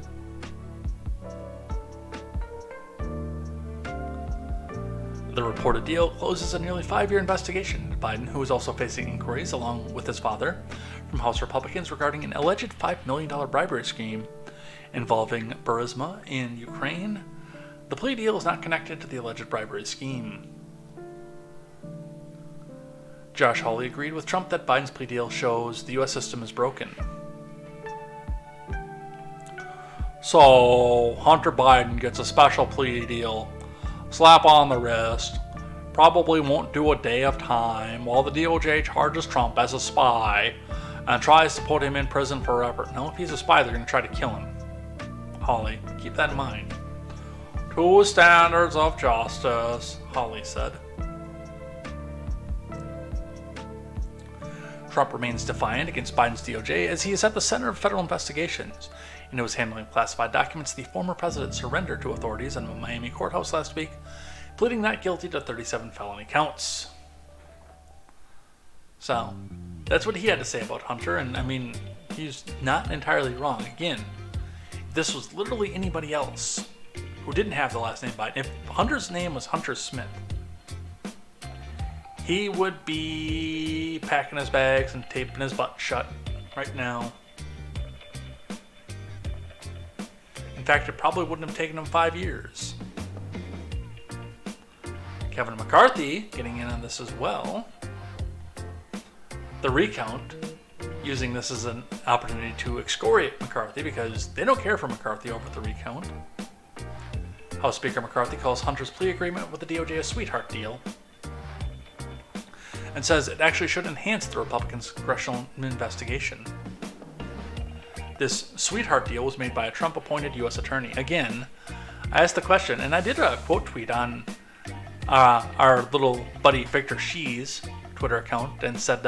The reported deal closes a nearly 5-year investigation into Biden, who is also facing inquiries, along with his father, from House Republicans regarding an alleged $5 million bribery scheme involving Burisma in Ukraine. The plea deal is not connected to the alleged bribery scheme. Josh Hawley agreed with Trump that Biden's plea deal shows the U.S. system is broken. So, Hunter Biden gets a special plea deal, slap on the wrist, probably won't do a day of time, while the DOJ charges Trump as a spy and tries to put him in prison forever. No, if he's a spy, they're going to try to kill him. Hawley, keep that in mind. 2 standards of justice, Hawley said. Trump remains defiant against Biden's DOJ as he is at the center of federal investigations. In his handling of classified documents, the former president surrendered to authorities in a Miami courthouse last week, pleading not guilty to 37 felony counts. So, that's what he had to say about Hunter, and I mean, he's not entirely wrong. Again, if this was literally anybody else who didn't have the last name Biden, if Hunter's name was Hunter Smith, he would be packing his bags and taping his butt shut right now. In fact, it probably wouldn't have taken him 5 years. Kevin McCarthy getting in on this as well. The recount, using this as an opportunity to excoriate McCarthy because they don't care for McCarthy over the recount. House Speaker McCarthy calls Hunter's plea agreement with the DOJ a sweetheart deal, and says it actually should enhance the Republicans' congressional investigation. This sweetheart deal was made by a Trump-appointed U.S. attorney. Again, I asked the question, and I did a quote tweet on our little buddy Victor Shee's Twitter account, and said,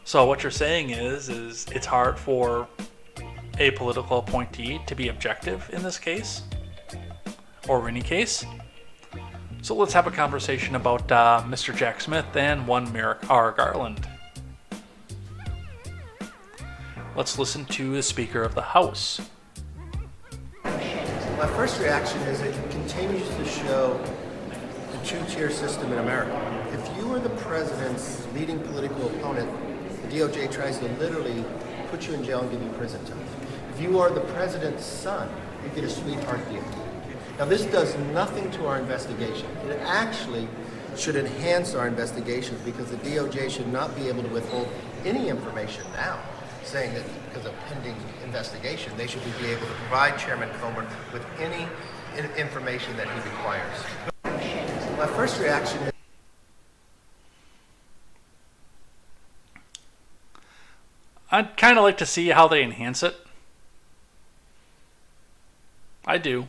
so what you're saying is it's hard for a political appointee to be objective in this case, or any case. So let's have a conversation about Mr. Jack Smith and one Merrick R. Garland. Let's listen to the Speaker of the House. My first reaction is it continues to show the two-tier system in America. If you are the president's leading political opponent, the DOJ tries to literally put you in jail and give you prison time. If you are the president's son, you get a sweetheart deal. Now, this does nothing to our investigation. It actually should enhance our investigations because the DOJ should not be able to withhold any information now, saying that because of pending investigation, they should be able to provide Chairman Comer with any information that he requires. My first reaction is I'd kind of like to see how they enhance it. I do.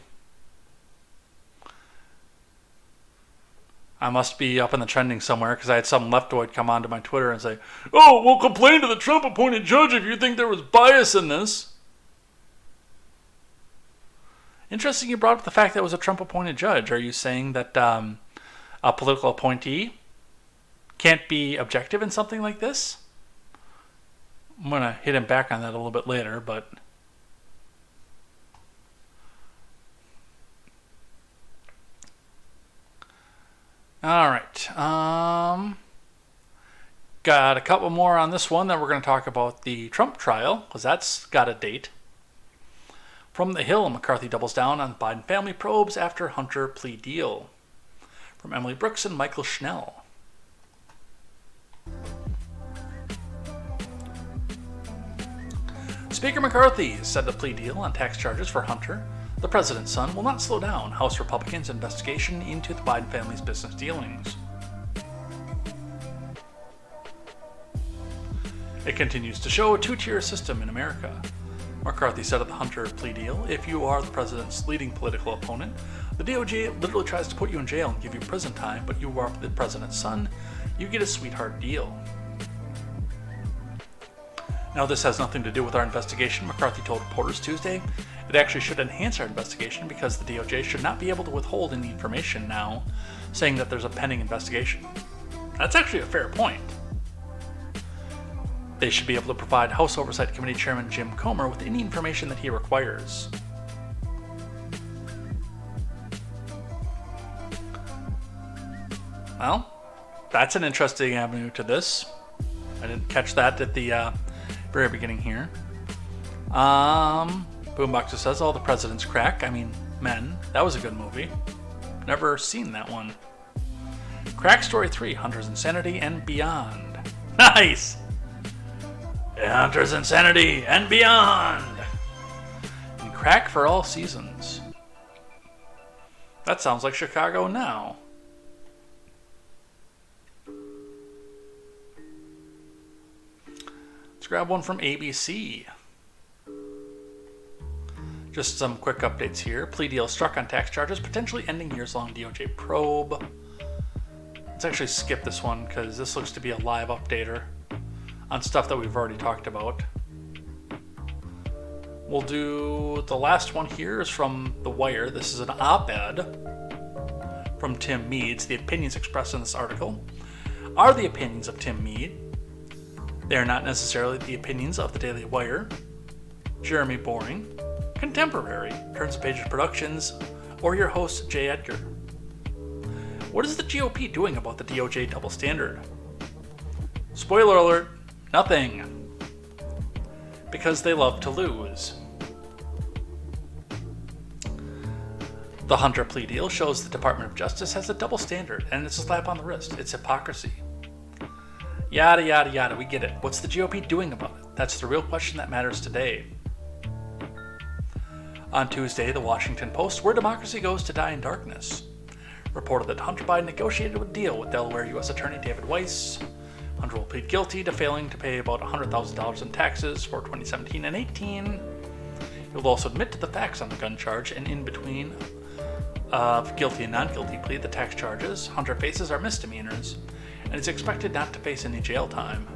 I must be up in the trending somewhere because I had some leftoid come onto my Twitter and say, "Oh, we'll complain to the Trump-appointed judge if you think there was bias in this." Interesting you brought up the fact that it was a Trump-appointed judge. Are you saying that a political appointee can't be objective in something like this? I'm going to hit him back on that a little bit later, but all right. Got a couple more on this one. Then we're going to talk about the Trump trial, because that's got a date. From the Hill, McCarthy doubles down on Biden family probes after Hunter plea deal. From Emily Brooks and Michael Schnell. Speaker McCarthy said the plea deal on tax charges for Hunter, the president's son, will not slow down House Republicans' investigation into the Biden family's business dealings. It continues to show a two-tier system in America. McCarthy said of the Hunter plea deal, if you are the president's leading political opponent, the DOJ literally tries to put you in jail and give you prison time, but you are the president's son, you get a sweetheart deal. Now, this has nothing to do with our investigation, McCarthy told reporters Tuesday. It actually should enhance our investigation because the DOJ should not be able to withhold any information now, saying that there's a pending investigation. That's actually a fair point. They should be able to provide House Oversight Committee Chairman Jim Comer with any information that he requires. Well, that's an interesting avenue to this. I didn't catch that at the very beginning here. Boomboxer says, "Oh, the President's Crack." I mean, Men. That was a good movie. Never seen that one. Crack Story 3, Hunter's Insanity and Beyond. Nice! Hunter's Insanity and Beyond! And Crack for all seasons. That sounds like Chicago now. Let's grab one from ABC. Just some quick updates here. Plea deal struck on tax charges, potentially ending years-long DOJ probe. Let's actually skip this one because this looks to be a live updater on stuff that we've already talked about. We'll do the last one here is from The Wire. This is an op-ed from Tim Meads. The opinions expressed in this article are the opinions of Tim Mead. They are not necessarily the opinions of the Daily Wire, Jeremy Boring, Contemporary, Turns of Pages Productions, or your host, Jay Edgar. What is the GOP doing about the DOJ double standard? Spoiler alert, nothing. Because they love to lose. The Hunter plea deal shows the Department of Justice has a double standard, and it's a slap on the wrist. It's hypocrisy. Yada, yada, yada, we get it. What's the GOP doing about it? That's the real question that matters today. On Tuesday, the Washington Post, Where Democracy Goes to Die in Darkness, reported that Hunter Biden negotiated a deal with Delaware U.S. Attorney David Weiss. Hunter will plead guilty to failing to pay about $100,000 in taxes for 2017 and 18. He will also admit to the facts on the gun charge, and in between guilty and non-guilty plea, the tax charges Hunter faces are misdemeanors, and is expected not to face any jail time.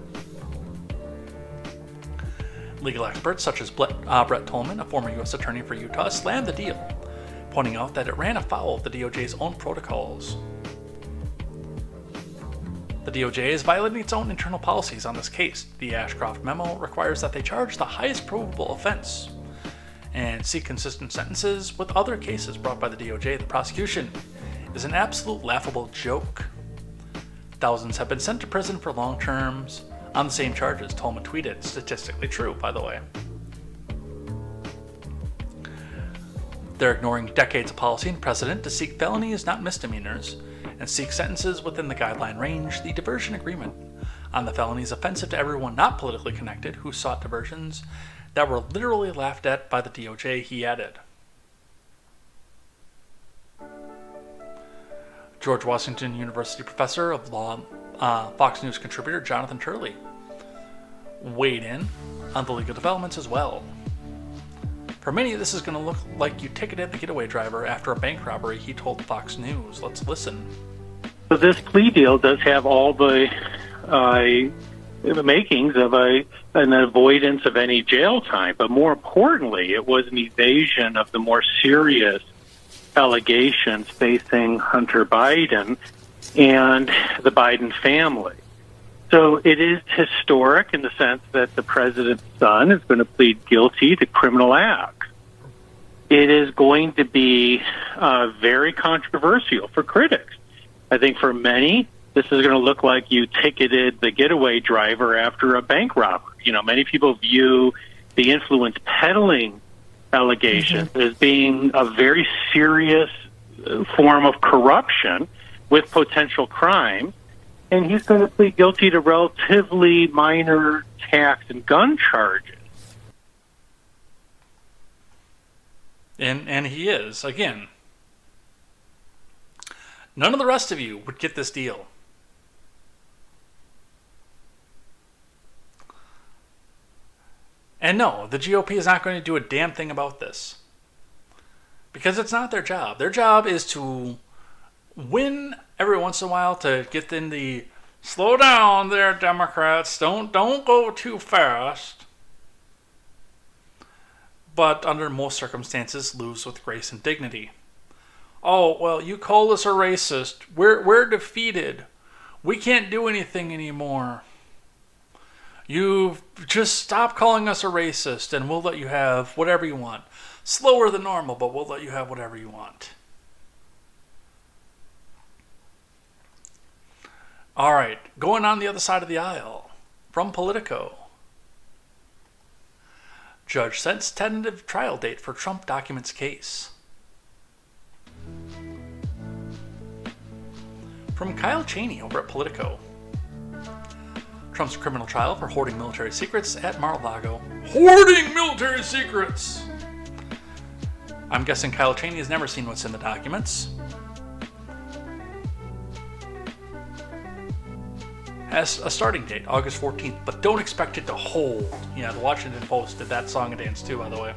Legal experts such as Brett Tolman, a former U.S. attorney for Utah, slammed the deal, pointing out that it ran afoul of the DOJ's own protocols. The DOJ is violating its own internal policies on this case. The Ashcroft memo requires that they charge the highest provable offense and seek consistent sentences with other cases brought by the DOJ. The prosecution is an absolute laughable joke. Thousands have been sent to prison for long terms on the same charges, Tolman tweeted. Statistically true, by the way. They're ignoring decades of policy and precedent to seek felonies, not misdemeanors, and seek sentences within the guideline range. The diversion agreement on the felony is offensive to everyone not politically connected who sought diversions that were literally laughed at by the DOJ, he added. George Washington University professor of law, Fox News contributor Jonathan Turley weighed in on the legal developments as well. For many, this is going to look like you ticketed the getaway driver after a bank robbery, he told Fox News. Let's listen. So this plea deal does have all the makings of an avoidance of any jail time, but more importantly, it was an evasion of the more serious allegations facing Hunter Biden and the Biden family. So it is historic in the sense that the president's son is going to plead guilty to criminal acts. It is going to be very controversial for critics. I think for many, this is going to look like you ticketed the getaway driver after a bank robbery. You know, many people view the influence peddling allegations as being a very serious form of corruption with potential crime, and he's going to plead guilty to relatively minor tax and gun charges. And he is. Again, none of the rest of you would get this deal. And no, the GOP is not going to do a damn thing about this. Because it's not their job. Their job is to win every once in a while, to get in the slow down there, Democrats. Don't go too fast. But under most circumstances, lose with grace and dignity. Oh, well, you call us a racist. We're defeated. We can't do anything anymore. You just stop calling us a racist and we'll let you have whatever you want. Slower than normal, but we'll let you have whatever you want. All right, going on the other side of the aisle, from Politico. Judge sets tentative trial date for Trump documents case. From Kyle Cheney over at Politico. Trump's criminal trial for hoarding military secrets at Mar-a-Lago. Hoarding military secrets! I'm guessing Kyle Cheney has never seen what's in the documents. Has a starting date, August 14th, but don't expect it to hold. Yeah, the Washington Post did that song and dance too, by the way.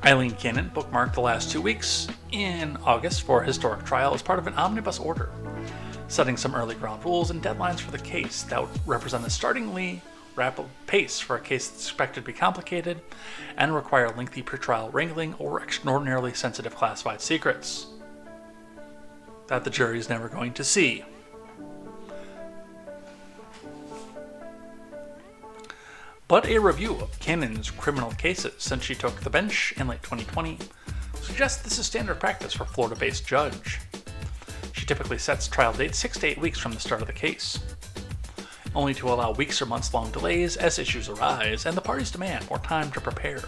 Eileen Cannon bookmarked the last 2 weeks in August for a historic trial as part of an omnibus order, setting some early ground rules and deadlines for the case that would represent a startlingly rapid pace for a case that's expected to be complicated and require lengthy pretrial wrangling over extraordinarily sensitive classified secrets that the jury is never going to see. But a review of Cannon's criminal cases since she took the bench in late 2020 suggests this is standard practice for a Florida-based judge. She typically sets trial dates 6 to 8 weeks from the start of the case, only to allow weeks or months-long delays as issues arise and the parties demand more time to prepare.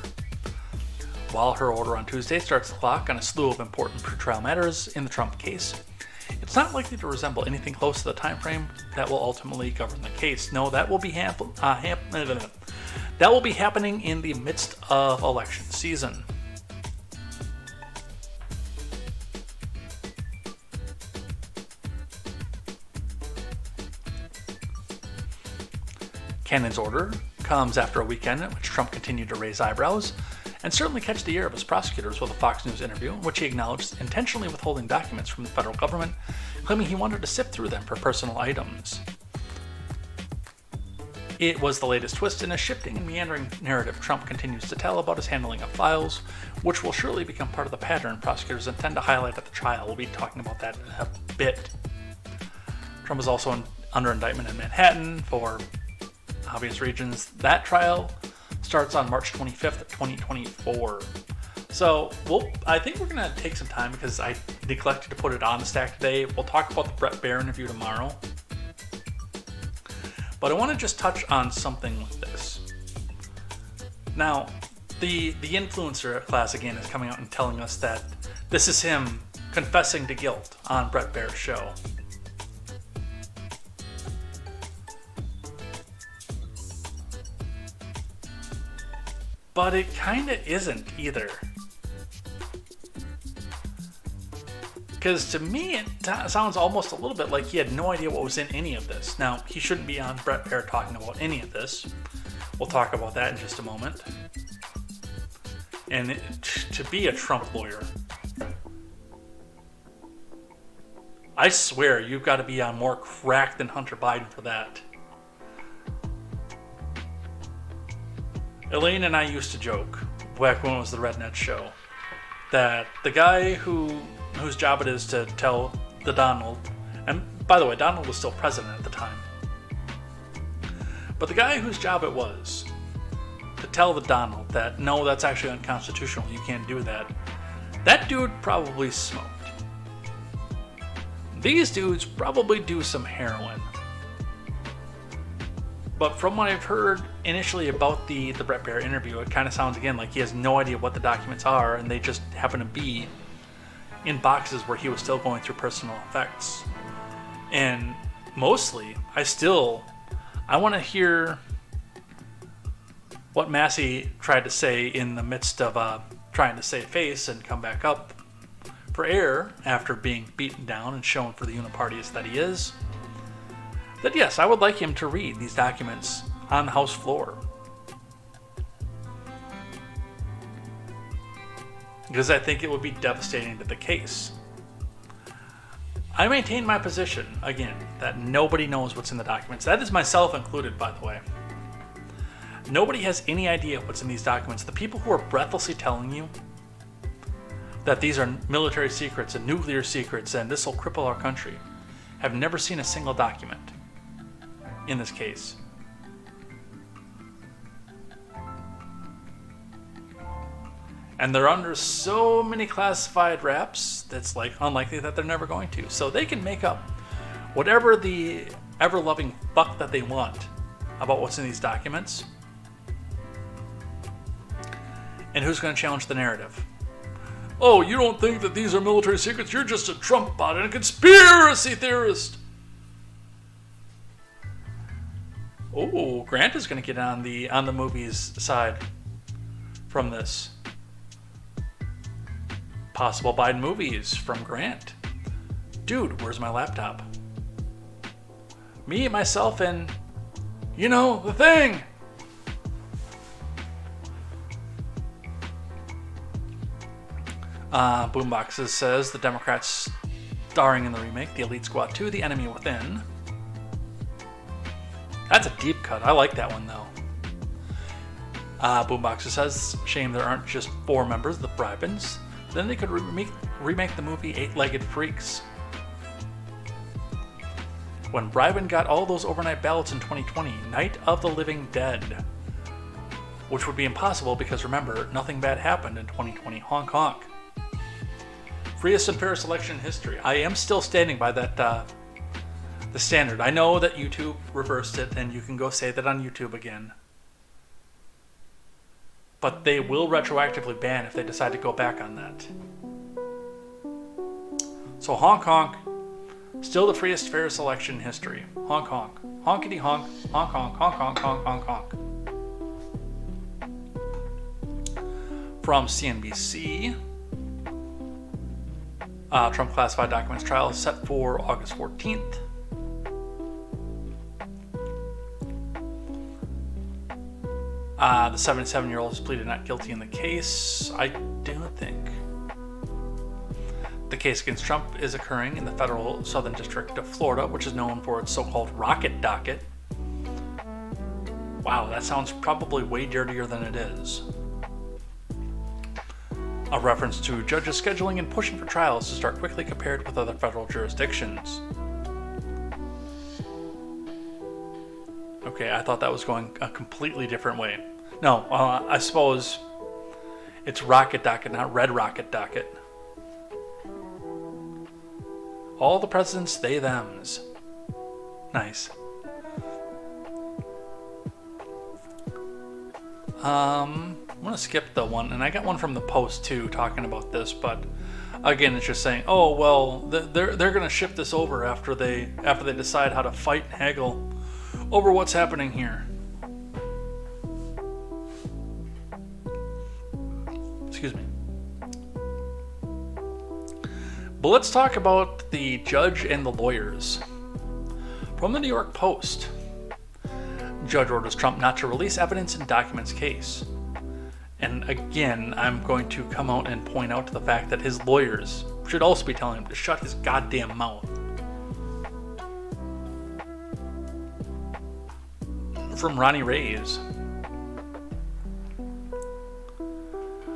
While her order on Tuesday starts the clock on a slew of important pretrial matters in the Trump case, it's not likely to resemble anything close to the time frame that will ultimately govern the case. No, that will be happening in the midst of election season. Cannon's order comes after a weekend in which Trump continued to raise eyebrows and certainly catch the ear of his prosecutors with a Fox News interview in which he acknowledged intentionally withholding documents from the federal government, claiming he wanted to sift through them for personal items. It was the latest twist in a shifting and meandering narrative Trump continues to tell about his handling of files, which will surely become part of the pattern prosecutors intend to highlight at the trial. We'll be talking about that in a bit. Trump is also under indictment in Manhattan for obvious reasons. That trial starts on March 25th of 2024. So, I think we're going to take some time because I neglected to put it on the stack today. We'll talk about the Bret Baier interview tomorrow. But I want to just touch on something with this. Now, the influencer class again is coming out and telling us that this is him confessing to guilt on Bret Baier's show. But it kinda isn't either. Because to me, it sounds almost a little bit like he had no idea what was in any of this. Now, he shouldn't be on Bret Baier talking about any of this. We'll talk about that in just a moment. And to be a Trump lawyer, I swear you've got to be on more crack than Hunter Biden for that. Elaine and I used to joke, back when it was the Rednet show, that the guy whose job it is to tell the Donald, and by the way, Donald was still president at the time, but the guy whose job it was to tell the Donald that, no, that's actually unconstitutional, you can't do that, that dude probably smoked. These dudes probably do some heroin. But from what I've heard initially about the Bret Baier interview, it kind of sounds again like he has no idea what the documents are and they just happen to be in boxes where he was still going through personal effects. And mostly, I want to hear what Massey tried to say in the midst of trying to save face and come back up for air after being beaten down and shown for the unipartyist that he is, that yes, I would like him to read these documents on the House floor. Because I think it would be devastating to the case. I maintain my position, again, that nobody knows what's in the documents. That is myself included, by the way. Nobody has any idea what's in these documents. The people who are breathlessly telling you that these are military secrets and nuclear secrets and this will cripple our country have never seen a single document in this case. And they're under so many classified wraps that's like unlikely that they're never going to. So they can make up whatever the ever-loving fuck that they want about what's in these documents. And who's going to challenge the narrative? Oh, you don't think that these are military secrets? You're just a Trump bot and a conspiracy theorist. Oh, Grant is going to get on the movie's side from this. Possible Biden movies from Grant. Dude, where's my laptop? Me, myself, and the thing. Boomboxes says the Democrats starring in the remake, The Elite Squad 2, The Enemy Within. That's a deep cut. I like that one, though. Boomboxes says, shame there aren't just 4 members of the Bribens. Then they could remake the movie Eight-Legged Freaks. When Bribin got all those overnight ballots in 2020, Night of the Living Dead. Which would be impossible because, remember, nothing bad happened in 2020. Honk honk. Freest and fairest election in history. I am still standing by that, the standard. I know that YouTube reversed it, and you can go say that on YouTube again. But they will retroactively ban if they decide to go back on that. So honk honk. Still the freest, fairest election in history. Honk honk. Honkity honk. Honk honk. Honk honk. Honk honk. Honk. From CNBC. Trump classified documents trial is set for August 14th. The 77-year-old has pleaded not guilty in the case. I do think the case against Trump is occurring in the federal Southern District of Florida, which is known for its so-called rocket docket. Wow, that sounds probably way dirtier than it is. A reference to judges scheduling and pushing for trials to start quickly compared with other federal jurisdictions. Okay, I thought that was going a completely different way. No, I suppose it's rocket docket, not red rocket docket. All the presidents, they, thems. Nice. I'm going to skip the one, and I got one from the Post too talking about this, but again, it's just saying, oh, well, they're going to ship this over after they decide how to fight and haggle over what's happening here. Excuse me. But let's talk about the judge and the lawyers. From the New York Post, judge orders Trump not to release evidence in documents case. And again, I'm going to come out and point out to the fact that his lawyers should also be telling him to shut his goddamn mouth. From Ronnie Reyes.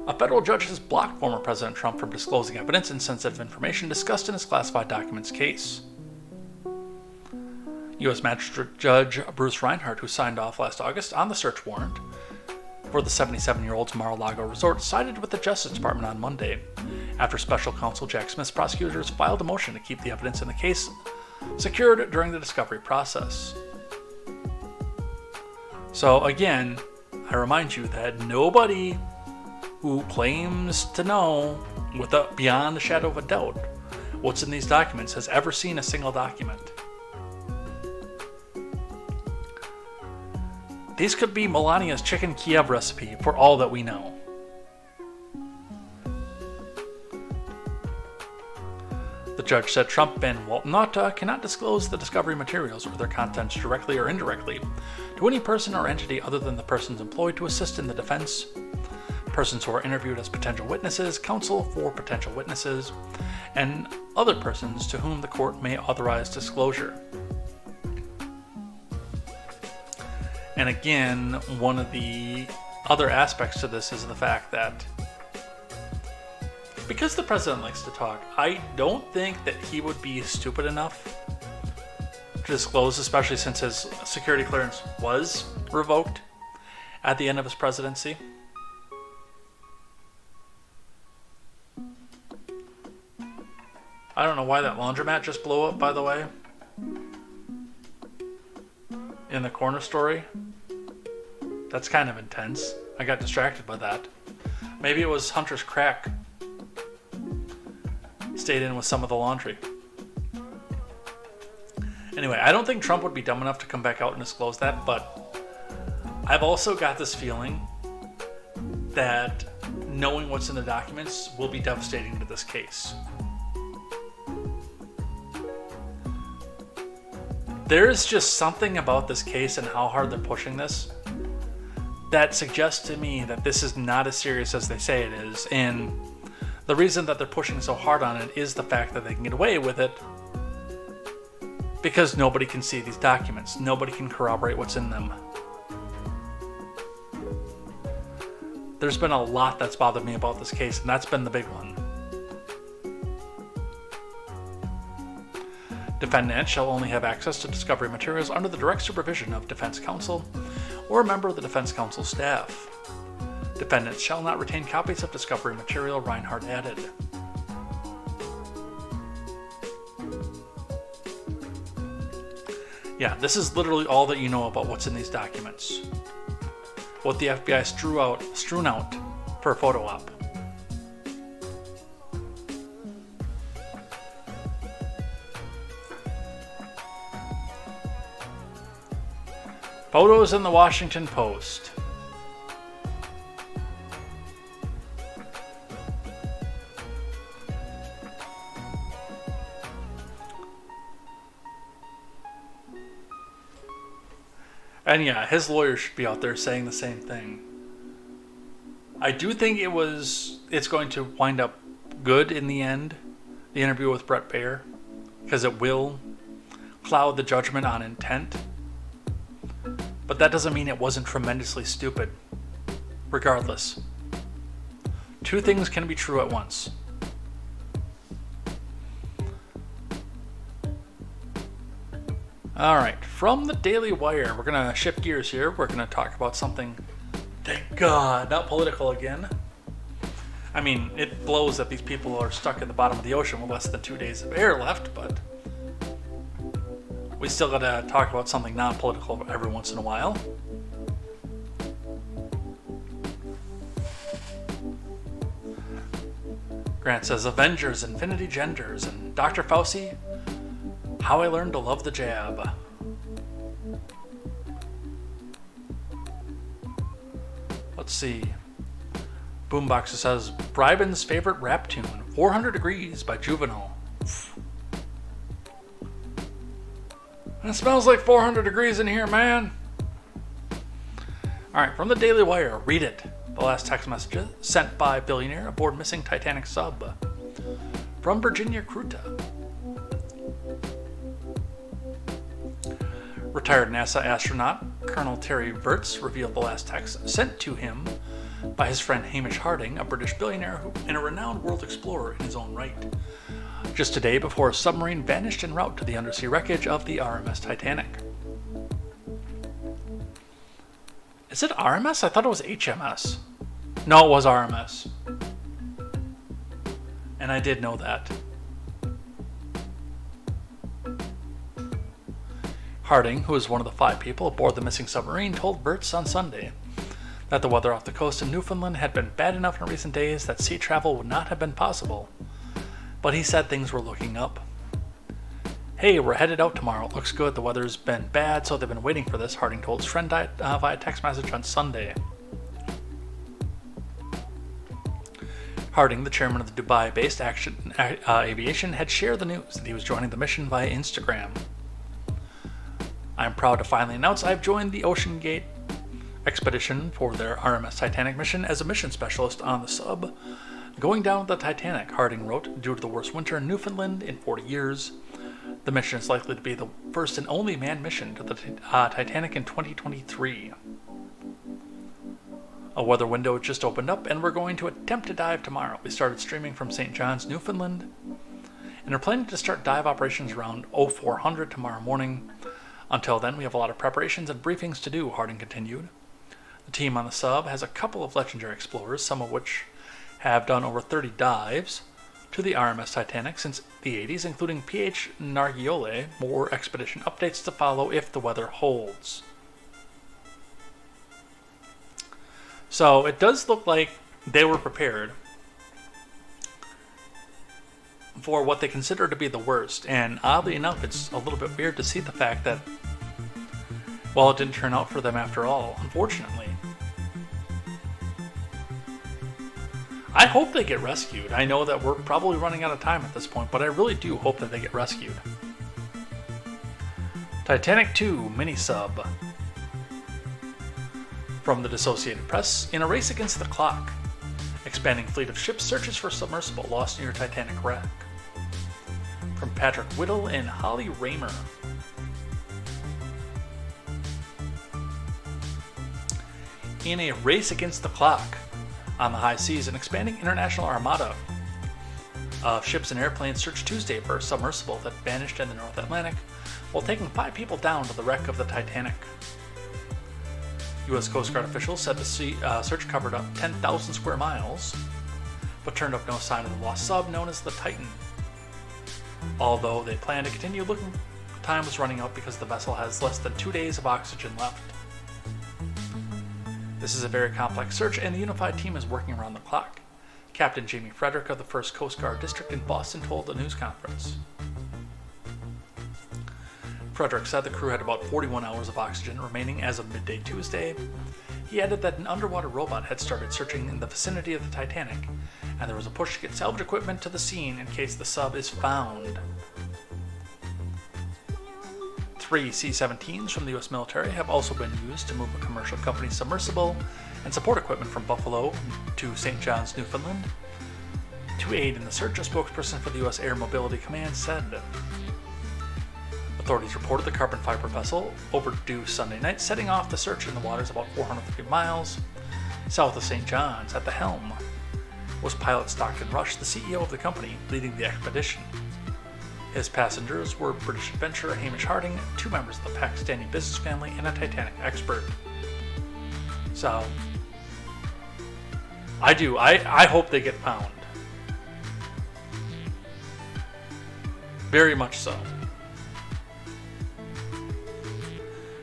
A federal judge has blocked former President Trump from disclosing evidence and sensitive information discussed in his classified documents case. U.S. Magistrate Judge Bruce Reinhardt, who signed off last August on the search warrant for the 77-year-old's Mar-a-Lago resort, sided with the Justice Department on Monday after special counsel Jack Smith's prosecutors filed a motion to keep the evidence in the case secured during the discovery process. So again, I remind you that nobody who claims to know beyond a shadow of a doubt what's in these documents has ever seen a single document. These could be Melania's chicken Kiev recipe for all that we know. The judge said Trump and Walton Nauta cannot disclose the discovery materials or their contents directly or indirectly to any person or entity other than the persons employed to assist in the defense, persons who are interviewed as potential witnesses, counsel for potential witnesses, and other persons to whom the court may authorize disclosure. And again, one of the other aspects to this is the fact that because the president likes to talk, I don't think that he would be stupid enough to disclose, especially since his security clearance was revoked at the end of his presidency. I don't know why that laundromat just blew up, by the way, in the corner story. That's kind of intense. I got distracted by that. Maybe it was Hunter's crack stayed in with some of the laundry. Anyway, I don't think Trump would be dumb enough to come back out and disclose that, but I've also got this feeling that knowing what's in the documents will be devastating to this case. There's just something about this case and how hard they're pushing this that suggests to me that this is not as serious as they say it is, and the reason that they're pushing so hard on it is the fact that they can get away with it because nobody can see these documents. Nobody can corroborate what's in them. There's been a lot that's bothered me about this case, and that's been the big one. Defendants shall only have access to discovery materials under the direct supervision of defense counsel or a member of the defense counsel staff. Defendants shall not retain copies of discovery material, Reinhardt added. Yeah, this is literally all that you know about what's in these documents. What the FBI strewn out for a photo op. Photos in the Washington Post. And yeah, his lawyer should be out there saying the same thing. I do think it's going to wind up good in the end, the interview with Brett Baer, because it will cloud the judgment on intent. But that doesn't mean it wasn't tremendously stupid. Regardless, two things can be true at once. Alright, from the Daily Wire, we're going to shift gears here. We're going to talk about something, thank God, not political again. I mean, it blows that these people are stuck at the bottom of the ocean with less than 2 days of air left, but we still got to talk about something non-political every once in a while. Grant says, Avengers, Infinity Genders, and Dr. Fauci, How I Learned to Love the Jab. Let's see. Boombox says, Bribin's favorite rap tune, 400 Degrees by Juvenile. It smells like 400 degrees in here, man. Alright, from the Daily Wire, read it. The last text message sent by billionaire aboard missing Titanic sub. From Virginia Kruta. Retired NASA astronaut Colonel Terry Virts revealed the last text sent to him by his friend Hamish Harding, a British billionaire and a renowned world explorer in his own right, just a day before a submarine vanished en route to the undersea wreckage of the RMS Titanic. Is it RMS? I thought it was HMS. No, it was RMS. And I did know that. Harding, who was one of the 5 people aboard the missing submarine, told Virts on Sunday that the weather off the coast of Newfoundland had been bad enough in recent days that sea travel would not have been possible. But he said things were looking up. Hey, we're headed out tomorrow. Looks good. The weather's been bad, so they've been waiting for this, Harding told his friend via text message on Sunday. Harding, the chairman of the Dubai-based Aviation, had shared the news that he was joining the mission via Instagram. I'm proud to finally announce I've joined the OceanGate expedition for their RMS Titanic mission as a mission specialist on the sub. Going down with the Titanic, Harding wrote, due to the worst winter in Newfoundland in 40 years. The mission is likely to be the first and only manned mission to the Titanic in 2023. A weather window just opened up, and we're going to attempt to dive tomorrow. We started streaming from St. John's, Newfoundland, and are planning to start dive operations around 0400 tomorrow morning. Until then, we have a lot of preparations and briefings to do, Harding continued. The team on the sub has a couple of legendary explorers, some of which have done over 30 dives to the RMS Titanic since the 80s, including PH Nargiole. More expedition updates to follow if the weather holds. So it does look like they were prepared for what they consider to be the worst. And oddly enough, it's a little bit weird to see the fact that, well, it didn't turn out for them after all, unfortunately. I hope they get rescued. I know that we're probably running out of time at this point, but I really do hope that they get rescued. Titanic 2 mini-sub. From the Associated Press, in a race against the clock, expanding fleet of ships searches for submersible lost near Titanic wreck. From Patrick Whittle and Holly Raymer. In a race against the clock, on the high seas, an expanding international armada of ships and airplanes searched Tuesday for a submersible that vanished in the North Atlantic while taking 5 people down to the wreck of the Titanic. U.S. Coast Guard officials said the search covered up 10,000 square miles, but turned up no sign of the lost sub known as the Titan. Although they plan to continue looking, time was running out because the vessel has less than 2 days of oxygen left. This is a very complex search, and the unified team is working around the clock, Captain Jamie Frederick of the 1st Coast Guard District in Boston told the news conference. Frederick said the crew had about 41 hours of oxygen remaining as of midday Tuesday. He added that an underwater robot had started searching in the vicinity of the Titanic, and there was a push to get salvage equipment to the scene in case the sub is found. 3 C-17s from the U.S. military have also been used to move a commercial company submersible and support equipment from Buffalo to St. John's, Newfoundland. To aid in the search, a spokesperson for the U.S. Air Mobility Command said. Authorities reported the carbon fiber vessel overdue Sunday night, setting off the search in the waters about 450 miles south of St. John's. At the helm was pilot Stockton Rush, the CEO of the company, leading the expedition. His passengers were British adventurer Hamish Harding, 2 members of the Pakistani business family, and a Titanic expert. So, I hope they get found. Very much so.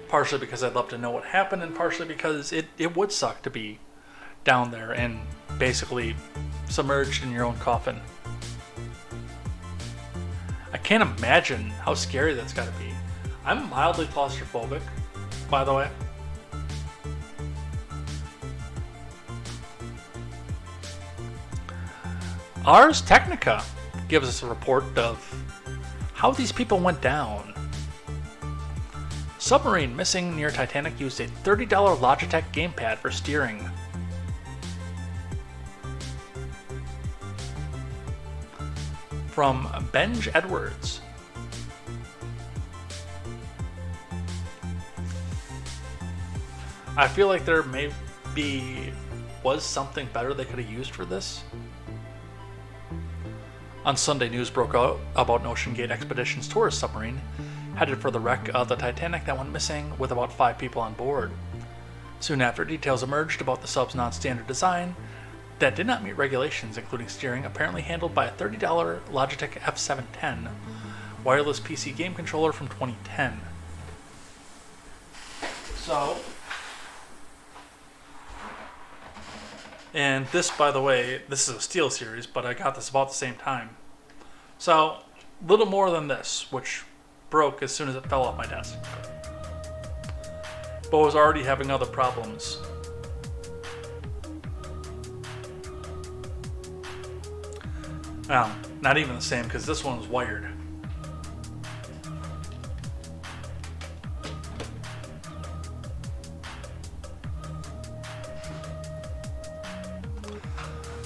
Partially because I'd love to know what happened, and partially because it would suck to be down there and basically submerged in your own coffin. I can't imagine how scary that's got to be. I'm mildly claustrophobic, by the way. Ars Technica gives us a report of how these people went down. Submarine missing near Titanic used a $30 Logitech gamepad for steering. From Benj Edwards. I feel like there was something better they could have used for this. On Sunday, news broke out about an OceanGate Expeditions tourist submarine headed for the wreck of the Titanic that went missing with about 5 people on board. Soon after, details emerged about the sub's non-standard design that did not meet regulations, including steering apparently handled by a $30 Logitech F710 wireless PC game controller from 2010. So, and this, by the way, this is a Steel series, but I got this about the same time. So, little more than this, which broke as soon as it fell off my desk. But was already having other problems. Well, not even the same, because this one was wired.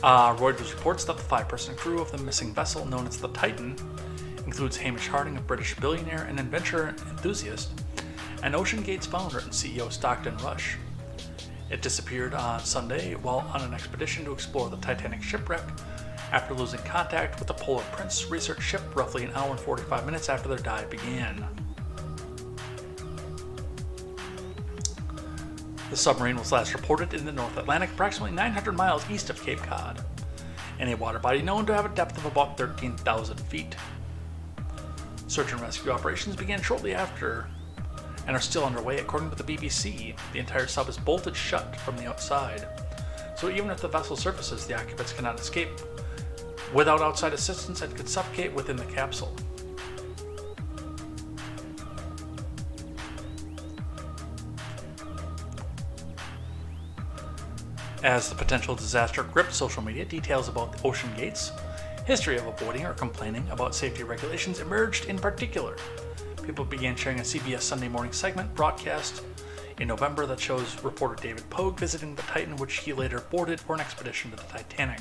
Reuters reports that the 5-person crew of the missing vessel known as the Titan includes Hamish Harding, a British billionaire and adventure enthusiast, and OceanGate's founder and CEO Stockton Rush. It disappeared on Sunday while on an expedition to explore the Titanic shipwreck after losing contact with the Polar Prince research ship roughly an hour and 45 minutes after their dive began. The submarine was last reported in the North Atlantic, approximately 900 miles east of Cape Cod, in a water body known to have a depth of about 13,000 feet. Search and rescue operations began shortly after and are still underway, according to the BBC. The entire sub is bolted shut from the outside, so even if the vessel surfaces, the occupants cannot escape without outside assistance and could suffocate within the capsule. As the potential disaster gripped social media, details about the OceanGate's history of avoiding or complaining about safety regulations emerged. In particular, people began sharing a CBS Sunday morning segment broadcast in November that shows reporter David Pogue visiting the Titan, which he later boarded for an expedition to the Titanic.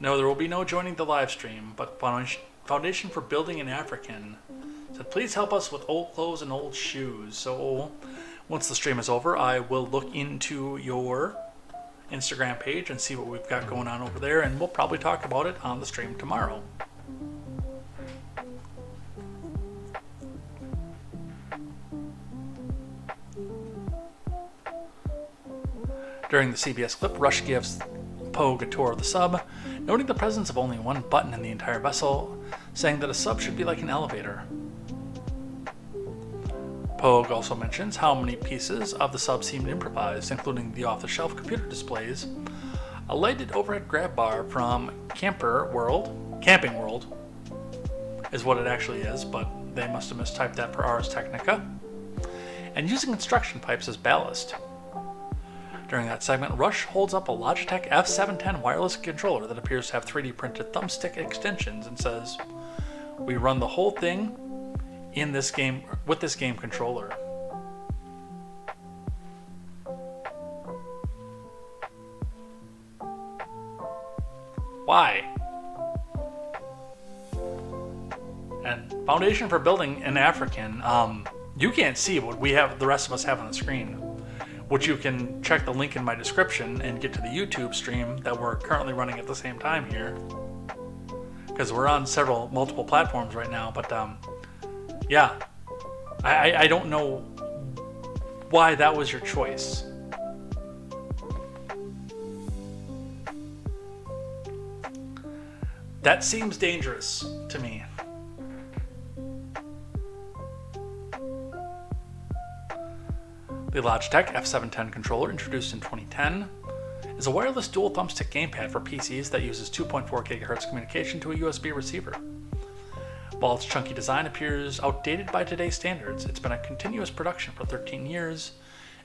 No, there will be no joining the live stream, but Foundation for Building an African said, please help us with old clothes and old shoes. So once the stream is over, I will look into your Instagram page and see what we've got going on over there, and we'll probably talk about it on the stream tomorrow. During the CBS clip, Rush gives Pogue a tour of the sub, noting the presence of only one button in the entire vessel, saying that a sub should be like an elevator. Pogue also mentions how many pieces of the sub seemed improvised, including the off-the-shelf computer displays, a lighted overhead grab bar from Camping World is what it actually is, but they must have mistyped that for Ars Technica, and using construction pipes as ballast. During that segment, Rush holds up a Logitech F710 wireless controller that appears to have 3D printed thumbstick extensions and says, "We run the whole thing in this game with this game controller." Why? And Foundation for Building an African, you can't see what the rest of us have on the screen, which you can check the link in my description and get to the YouTube stream that we're currently running at the same time here, because we're on multiple platforms right now. But yeah, I don't know why that was your choice. That seems dangerous to me. The Logitech F710 controller, introduced in 2010, is a wireless dual thumbstick gamepad for PCs that uses 2.4 GHz communication to a USB receiver. While its chunky design appears outdated by today's standards, it's been a continuous production for 13 years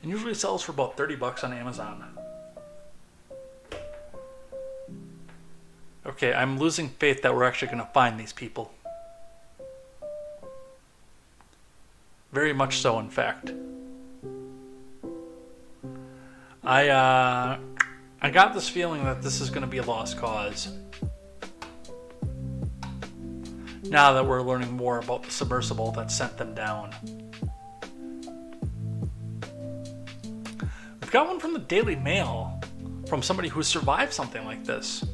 and usually sells for about $30 on Amazon. Okay, I'm losing faith that we're actually going to find these people. Very much so, in fact. I got this feeling that this is going to be a lost cause. Now that we're learning more about the submersible that sent them down. We've got one from the Daily Mail, from somebody who survived something like this.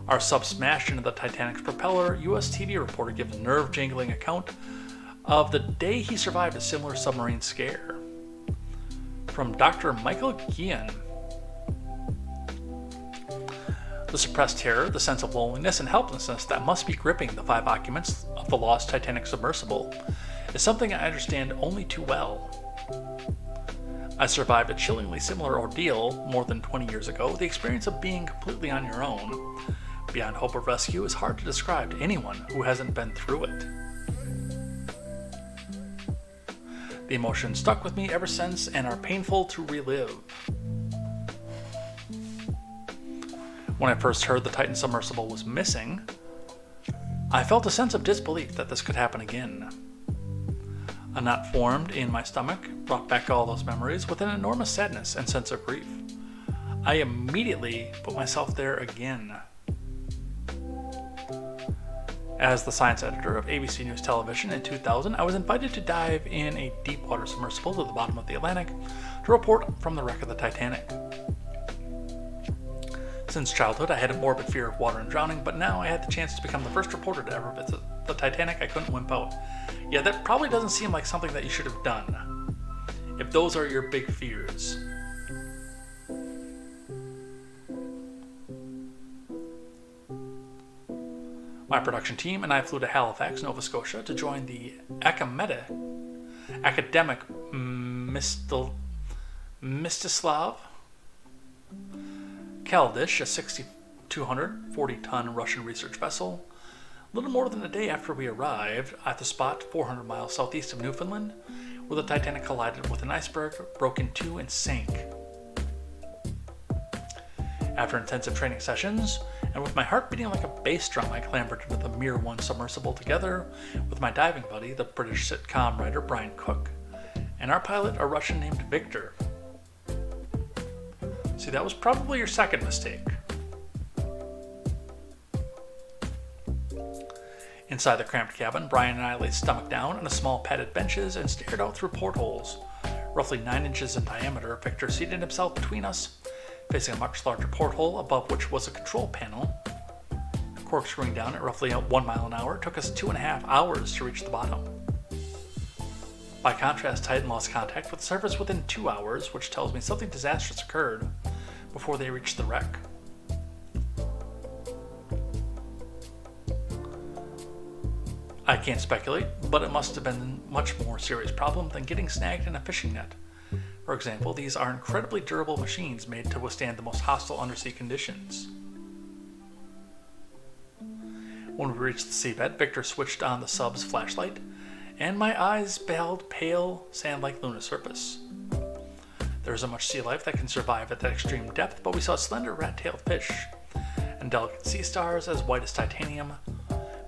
Our sub smashed into the Titanic's propeller. U.S. TV reporter gives a nerve-jangling account of the day he survived a similar submarine scare. From Dr. Michael Guillen. The suppressed terror, the sense of loneliness and helplessness that must be gripping the 5 occupants of the lost Titanic submersible is something I understand only too well. I survived a chillingly similar ordeal more than 20 years ago, the experience of being completely on your own, Beyond hope of rescue is hard to describe to anyone who hasn't been through it. The emotions stuck with me ever since and are painful to relive. When I first heard the Titan submersible was missing, I felt a sense of disbelief that this could happen again. A knot formed in my stomach, brought back all those memories with an enormous sadness and sense of grief. I immediately put myself there again. As the science editor of ABC News Television in 2000, I was invited to dive in a deep water submersible to the bottom of the Atlantic to report from the wreck of the Titanic. Since childhood, I had a morbid fear of water and drowning, but now I had the chance to become the first reporter to ever visit the Titanic. I couldn't wimp out. Yeah, that probably doesn't seem like something that you should have done, if those are your big fears. My production team and I flew to Halifax, Nova Scotia to join the academic Mstislav Kaldish, a 6,240-ton Russian research vessel. A little more than a day after we arrived at the spot 400 miles southeast of Newfoundland, where the Titanic collided with an iceberg, broke in two, and sank. After intensive training sessions, and with my heart beating like a bass drum, I clambered into the Mir 1 submersible together with my diving buddy, the British sitcom writer Brian Cook, and our pilot, a Russian named Victor. See, that was probably your second mistake. Inside the cramped cabin, Brian and I lay stomach down on a small padded benches and stared out through portholes. Roughly 9 inches in diameter, Victor seated himself between us, facing a much larger porthole above which was a control panel. Corkscrewing down at roughly 1 mile an hour took us 2.5 hours to reach the bottom. By contrast, Titan lost contact with the surface within 2 hours, which tells me something disastrous occurred before they reached the wreck. I can't speculate, but it must have been a much more serious problem than getting snagged in a fishing net. For example, these are incredibly durable machines made to withstand the most hostile undersea conditions. When we reached the seabed, Victor switched on the sub's flashlight, and my eyes beheld pale, sand-like lunar surface. There isn't much sea life that can survive at that extreme depth, but we saw slender rat-tailed fish and delicate sea stars as white as titanium.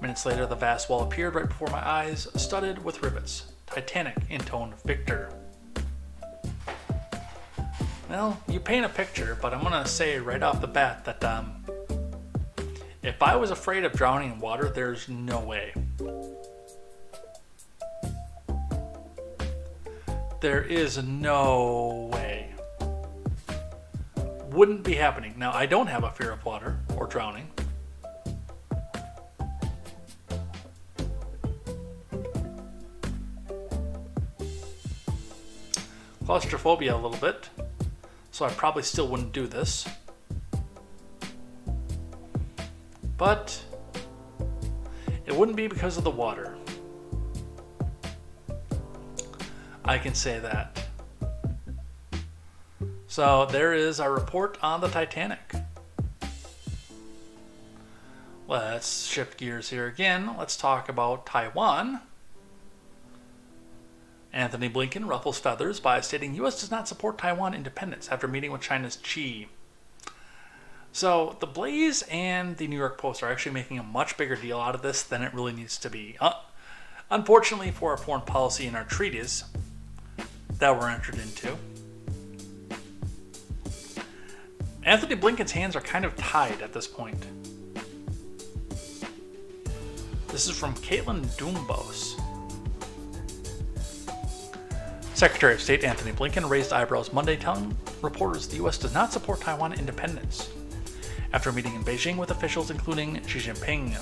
Minutes later, the vast wall appeared right before my eyes, studded with rivets. Titanic intoned Victor. Well, you paint a picture, but I'm gonna say right off the bat that if I was afraid of drowning in water, there's no way. There is no way. Wouldn't be happening. Now, I don't have a fear of water or drowning. Claustrophobia a little bit, so I probably still wouldn't do this. But it wouldn't be because of the water. I can say that. So there is our report on the Titanic. Let's shift gears here again. Let's talk about Taiwan. Anthony Blinken ruffles feathers by stating U.S. does not support Taiwan independence after meeting with China's Xi. So the Blaze and the New York Post are actually making a much bigger deal out of this than it really needs to be. Unfortunately for our foreign policy and our treaties that were entered into, Anthony Blinken's hands are kind of tied at this point. This is from Caitlin Dumbos. Secretary of State Anthony Blinken raised eyebrows Monday, telling reporters the U.S. does not support Taiwan independence after meeting in Beijing with officials including Xi Jinping.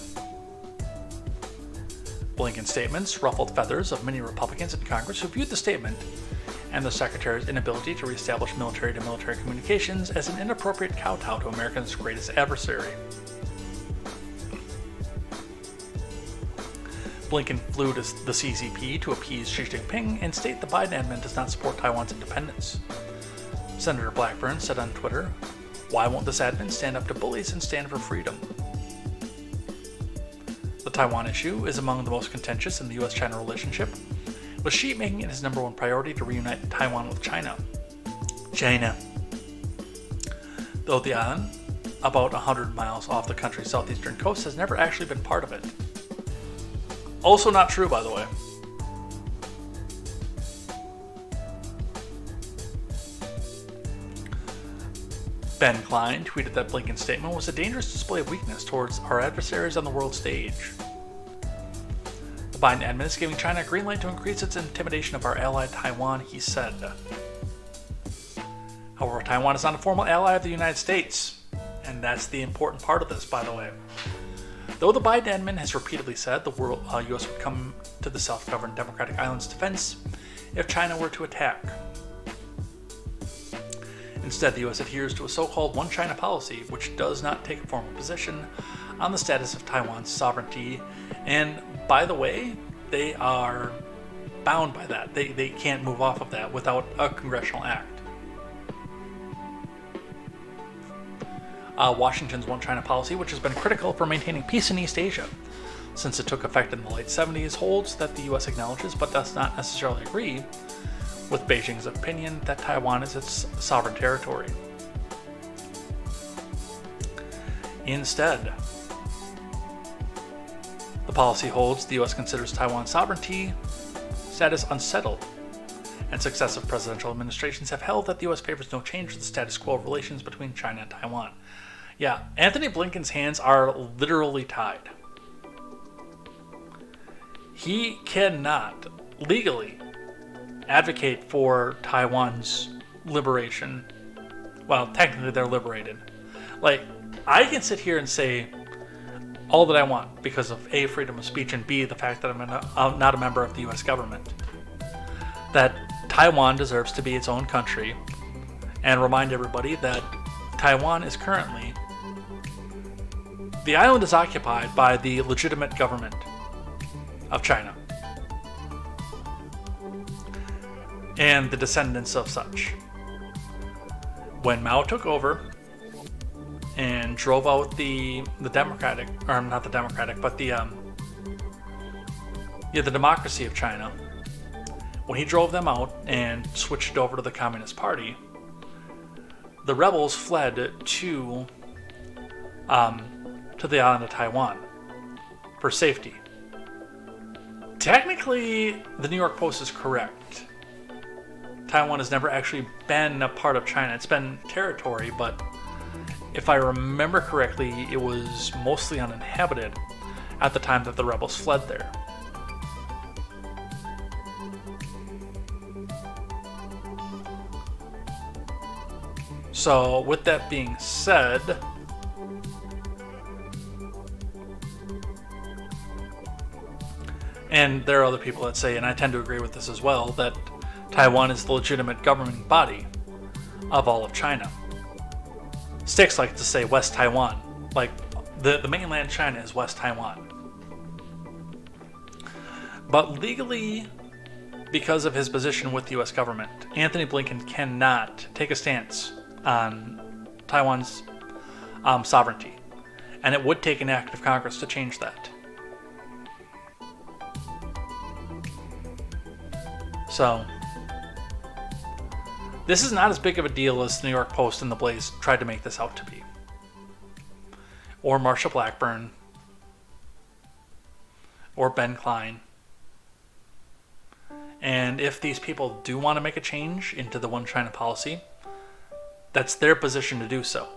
Blinken's statements ruffled feathers of many Republicans in Congress who viewed the statement and the Secretary's inability to reestablish military-to-military communications as an inappropriate kowtow to America's greatest adversary. Blinken flew to the CCP to appease Xi Jinping and state the Biden admin does not support Taiwan's independence. Senator Blackburn said on Twitter, "Why won't this admin stand up to bullies and stand for freedom?" The Taiwan issue is among the most contentious in the US-China relationship, with Xi making it his number one priority to reunite Taiwan with China. Though the island, about 100 miles off the country's southeastern coast, has never actually been part of it. Also not true, by the way. Ben Klein tweeted that Blinken's statement was a dangerous display of weakness towards our adversaries on the world stage. The Biden admin is giving China a green light to increase its intimidation of our ally Taiwan, he said. However, Taiwan is not a formal ally of the United States, and that's the important part of this, by the way. Though the Biden admin has repeatedly said the U.S. would come to the self-governed Democratic Islands' defense if China were to attack. Instead, the U.S. adheres to a so-called One China policy, which does not take a formal position on the status of Taiwan's sovereignty. And by the way, they are bound by that. They can't move off of that without a congressional act. Washington's One China policy, which has been critical for maintaining peace in East Asia since it took effect in the late 70s, holds that the U.S. acknowledges but does not necessarily agree with Beijing's opinion that Taiwan is its sovereign territory. Instead, the policy holds the U.S. considers Taiwan's sovereignty status unsettled, and successive presidential administrations have held that the U.S. favors no change to the status quo of relations between China and Taiwan. Yeah, Anthony Blinken's hands are literally tied. He cannot legally advocate for Taiwan's liberation. Well, technically they're liberated. Like, I can sit here and say all that I want because of A, freedom of speech, and B, the fact that I'm not a member of the US government. That Taiwan deserves to be its own country, and remind everybody that Taiwan is currently, the island is occupied by the legitimate government of China and the descendants of such. When Mao took over and drove out the democratic, or not the democratic, but the democracy of China, when he drove them out and switched over to the Communist Party, the rebels fled to the island of Taiwan for safety. Technically, the New York Post is correct. Taiwan has never actually been a part of China. It's been territory, but if I remember correctly, it was mostly uninhabited at the time that the rebels fled there. So, with that being said, and there are other people that say, and I tend to agree with this as well, that Taiwan is the legitimate governing body of all of China. Sticks like to say West Taiwan, like the mainland China is West Taiwan. But legally, because of his position with the US government, Anthony Blinken cannot take a stance on Taiwan's sovereignty. And it would take an act of Congress to change that. So, this is not as big of a deal as the New York Post and the Blaze tried to make this out to be. Or Marsha Blackburn. Or Ben Klein. And if these people do want to make a change into the One China policy, that's their position to do so.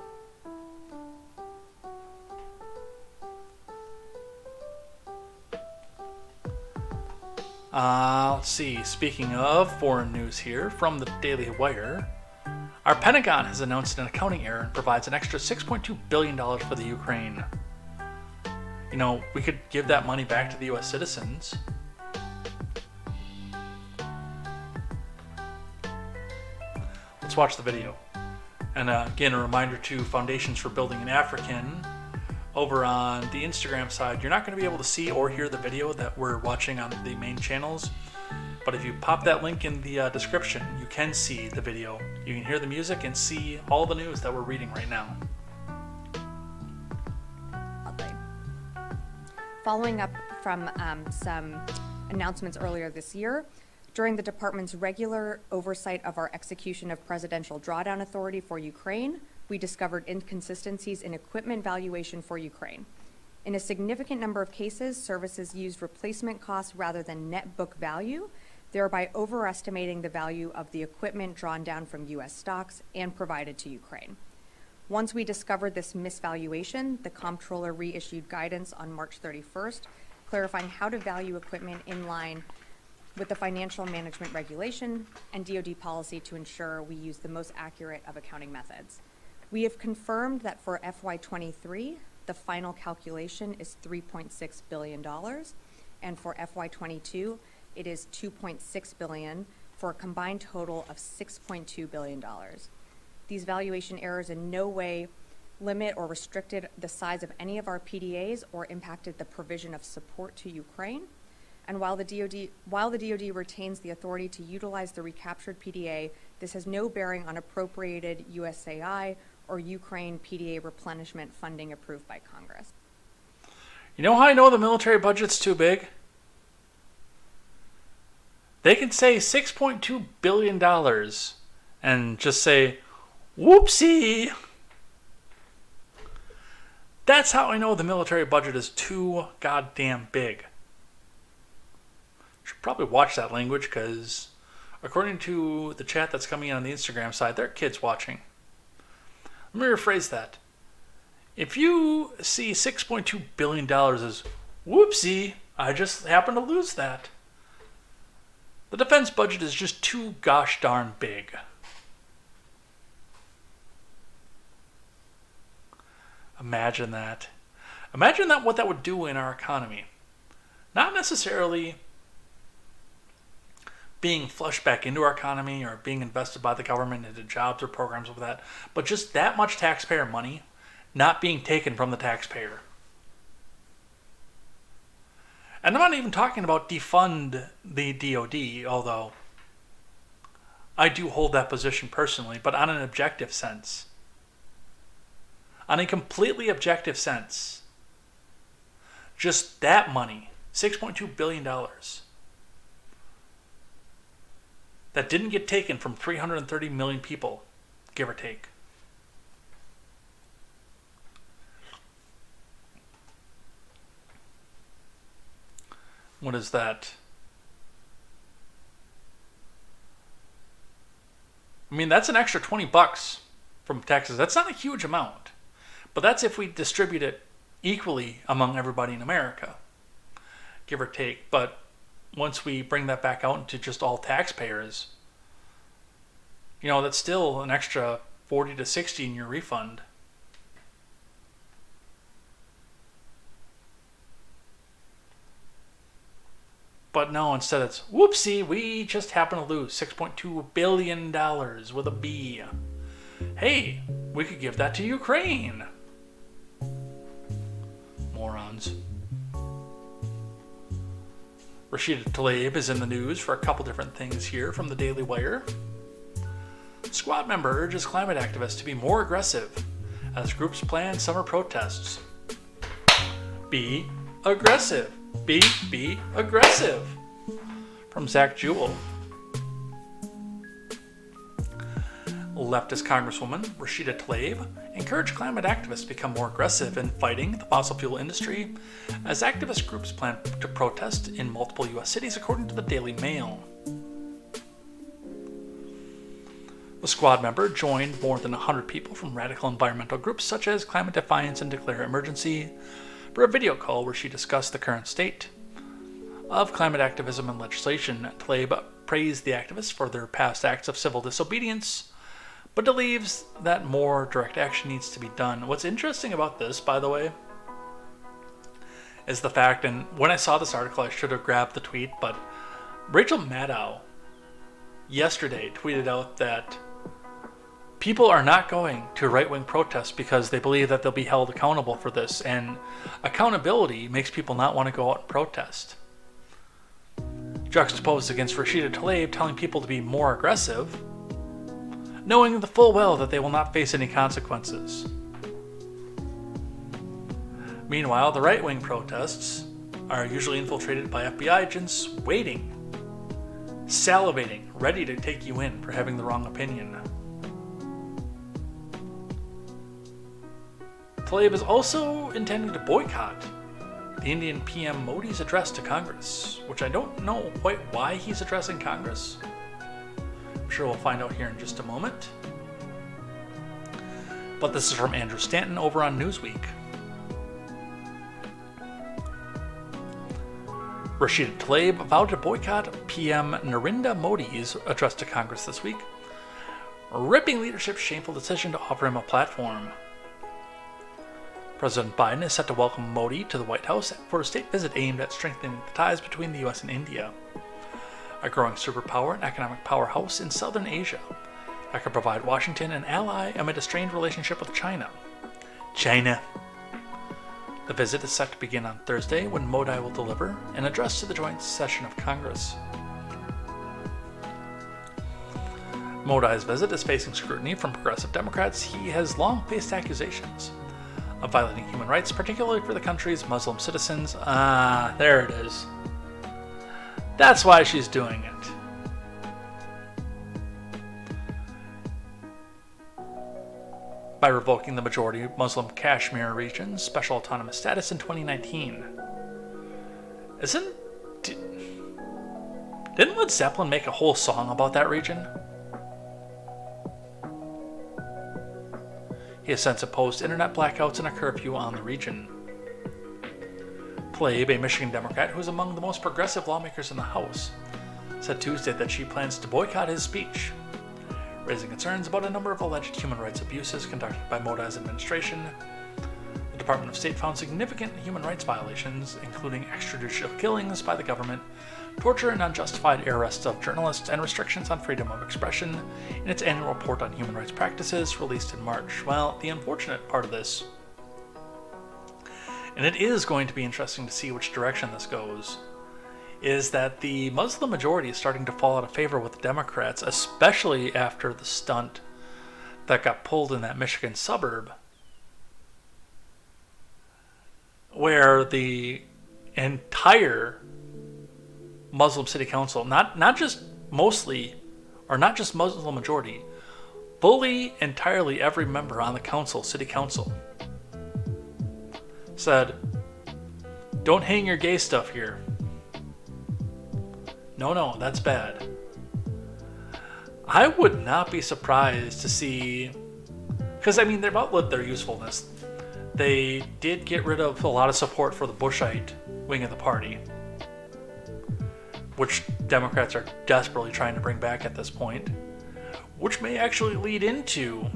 Let's see, speaking of foreign news here, from the Daily Wire, our Pentagon has announced an accounting error and provides an extra $6.2 billion for the Ukraine. You know, we could give that money back to the US citizens. Let's watch the video. And again, a reminder to Foundations for Building an African. Over on the Instagram side, you're not going to be able to see or hear the video that we're watching on the main channels. But if you pop that link in the description, you can see the video. You can hear the music and see all the news that we're reading right now. Following up from some announcements earlier this year, during the department's regular oversight of our execution of Presidential Drawdown Authority for Ukraine, we discovered inconsistencies in equipment valuation for Ukraine. In a significant number of cases, services used replacement costs rather than net book value, thereby overestimating the value of the equipment drawn down from U.S. stocks and provided to Ukraine. Once we discovered this misvaluation, the comptroller reissued guidance on March 31st, clarifying how to value equipment in line with the financial management regulation and DoD policy to ensure we use the most accurate of accounting methods. We have confirmed that for FY23, the final calculation is $3.6 billion, and for FY22, it is $2.6 billion, for a combined total of $6.2 billion. These valuation errors in no way limit or restricted the size of any of our PDAs or impacted the provision of support to Ukraine. And while the DoD retains the authority to utilize the recaptured PDA, this has no bearing on appropriated USAI or Ukraine PDA replenishment funding approved by Congress. You know how I know the military budget's too big? They can say $6.2 billion and just say, whoopsie. That's how I know the military budget is too goddamn big. Should probably watch that language because according to the chat that's coming in on the Instagram side, there are kids watching. Let me rephrase that. If you see $6.2 billion as whoopsie, I just happen to lose that. The defense budget is just too gosh darn big. Imagine that. Imagine that what that would do in our economy. Not necessarily being flushed back into our economy or being invested by the government into jobs or programs of that, but just that much taxpayer money not being taken from the taxpayer. And I'm not even talking about defund the DoD, although I do hold that position personally, but on an objective sense. On a completely objective sense. Just that money, $6.2 billion, that didn't get taken from 330 million people, give or take. What is that? I mean, that's an extra $20 from taxes. That's not a huge amount. But that's if we distribute it equally among everybody in America, give or take. But once we bring that back out into just all taxpayers, you know, that's still an extra 40 to 60 in your refund. But no, instead it's, whoopsie, we just happen to lose $6.2 billion with a B. Hey, we could give that to Ukraine. Morons. Rashida Tlaib is in the news for a couple different things here from the Daily Wire. Squad member urges climate activists to be more aggressive as groups plan summer protests. Be aggressive. Be aggressive. From Zach Jewell. Leftist Congresswoman Rashida Tlaib encouraged climate activists to become more aggressive in fighting the fossil fuel industry as activist groups plan to protest in multiple U.S. cities, according to the Daily Mail. The squad member joined more than 100 people from radical environmental groups such as Climate Defiance and Declare Emergency for a video call where she discussed the current state of climate activism and legislation. Tlaib praised the activists for their past acts of civil disobedience, but believes that more direct action needs to be done. What's interesting about this, by the way, is the fact, and when I saw this article I should have grabbed the tweet, but Rachel Maddow yesterday tweeted out that people are not going to right-wing protests because they believe that they'll be held accountable for this, and accountability makes people not want to go out and protest. Juxtaposed against Rashida Tlaib telling people to be more aggressive, knowing the full well that they will not face any consequences. Meanwhile, the right-wing protests are usually infiltrated by FBI agents waiting, salivating, ready to take you in for having the wrong opinion. Tlaib is also intending to boycott the Indian PM Modi's address to Congress, which I don't know quite why he's addressing Congress. I'm sure we'll find out here in just a moment. But this is from Andrew Stanton over on Newsweek. Rashida Tlaib vowed to boycott PM Narendra Modi's address to Congress this week, ripping leadership's shameful decision to offer him a platform. President Biden is set to welcome Modi to the White House for a state visit aimed at strengthening the ties between the U.S. and India, a growing superpower and economic powerhouse in southern Asia that could provide Washington an ally amid a strained relationship with China. The visit is set to begin on Thursday when Modi will deliver an address to the joint session of Congress. Modi's visit is facing scrutiny from progressive Democrats. He has long faced accusations of violating human rights, particularly for the country's Muslim citizens. There it is. That's why she's doing it. By revoking the majority Muslim Kashmir region's special autonomous status in 2019. Didn't Led Zeppelin make a whole song about that region? He has since opposed internet blackouts and a curfew on the region. Tlaib, a Michigan Democrat who is among the most progressive lawmakers in the House, said Tuesday that she plans to boycott his speech, raising concerns about a number of alleged human rights abuses conducted by Modi's administration. The Department of State found significant human rights violations, including extrajudicial killings by the government, torture and unjustified arrests of journalists, and restrictions on freedom of expression in its annual report on human rights practices released in March. Well, the unfortunate part of this, and it is going to be interesting to see which direction this goes, is that the Muslim majority is starting to fall out of favor with the Democrats, especially after the stunt that got pulled in that Michigan suburb, where the entire Muslim city council, not just mostly, or not just Muslim majority, fully, entirely every member on the council, city council, said, "Don't hang your gay stuff here. No, that's bad." I would not be surprised to see, because I mean, they've outlived their usefulness. They did get rid of a lot of support for the Bushite wing of the party, which Democrats are desperately trying to bring back at this point, which may actually lead into...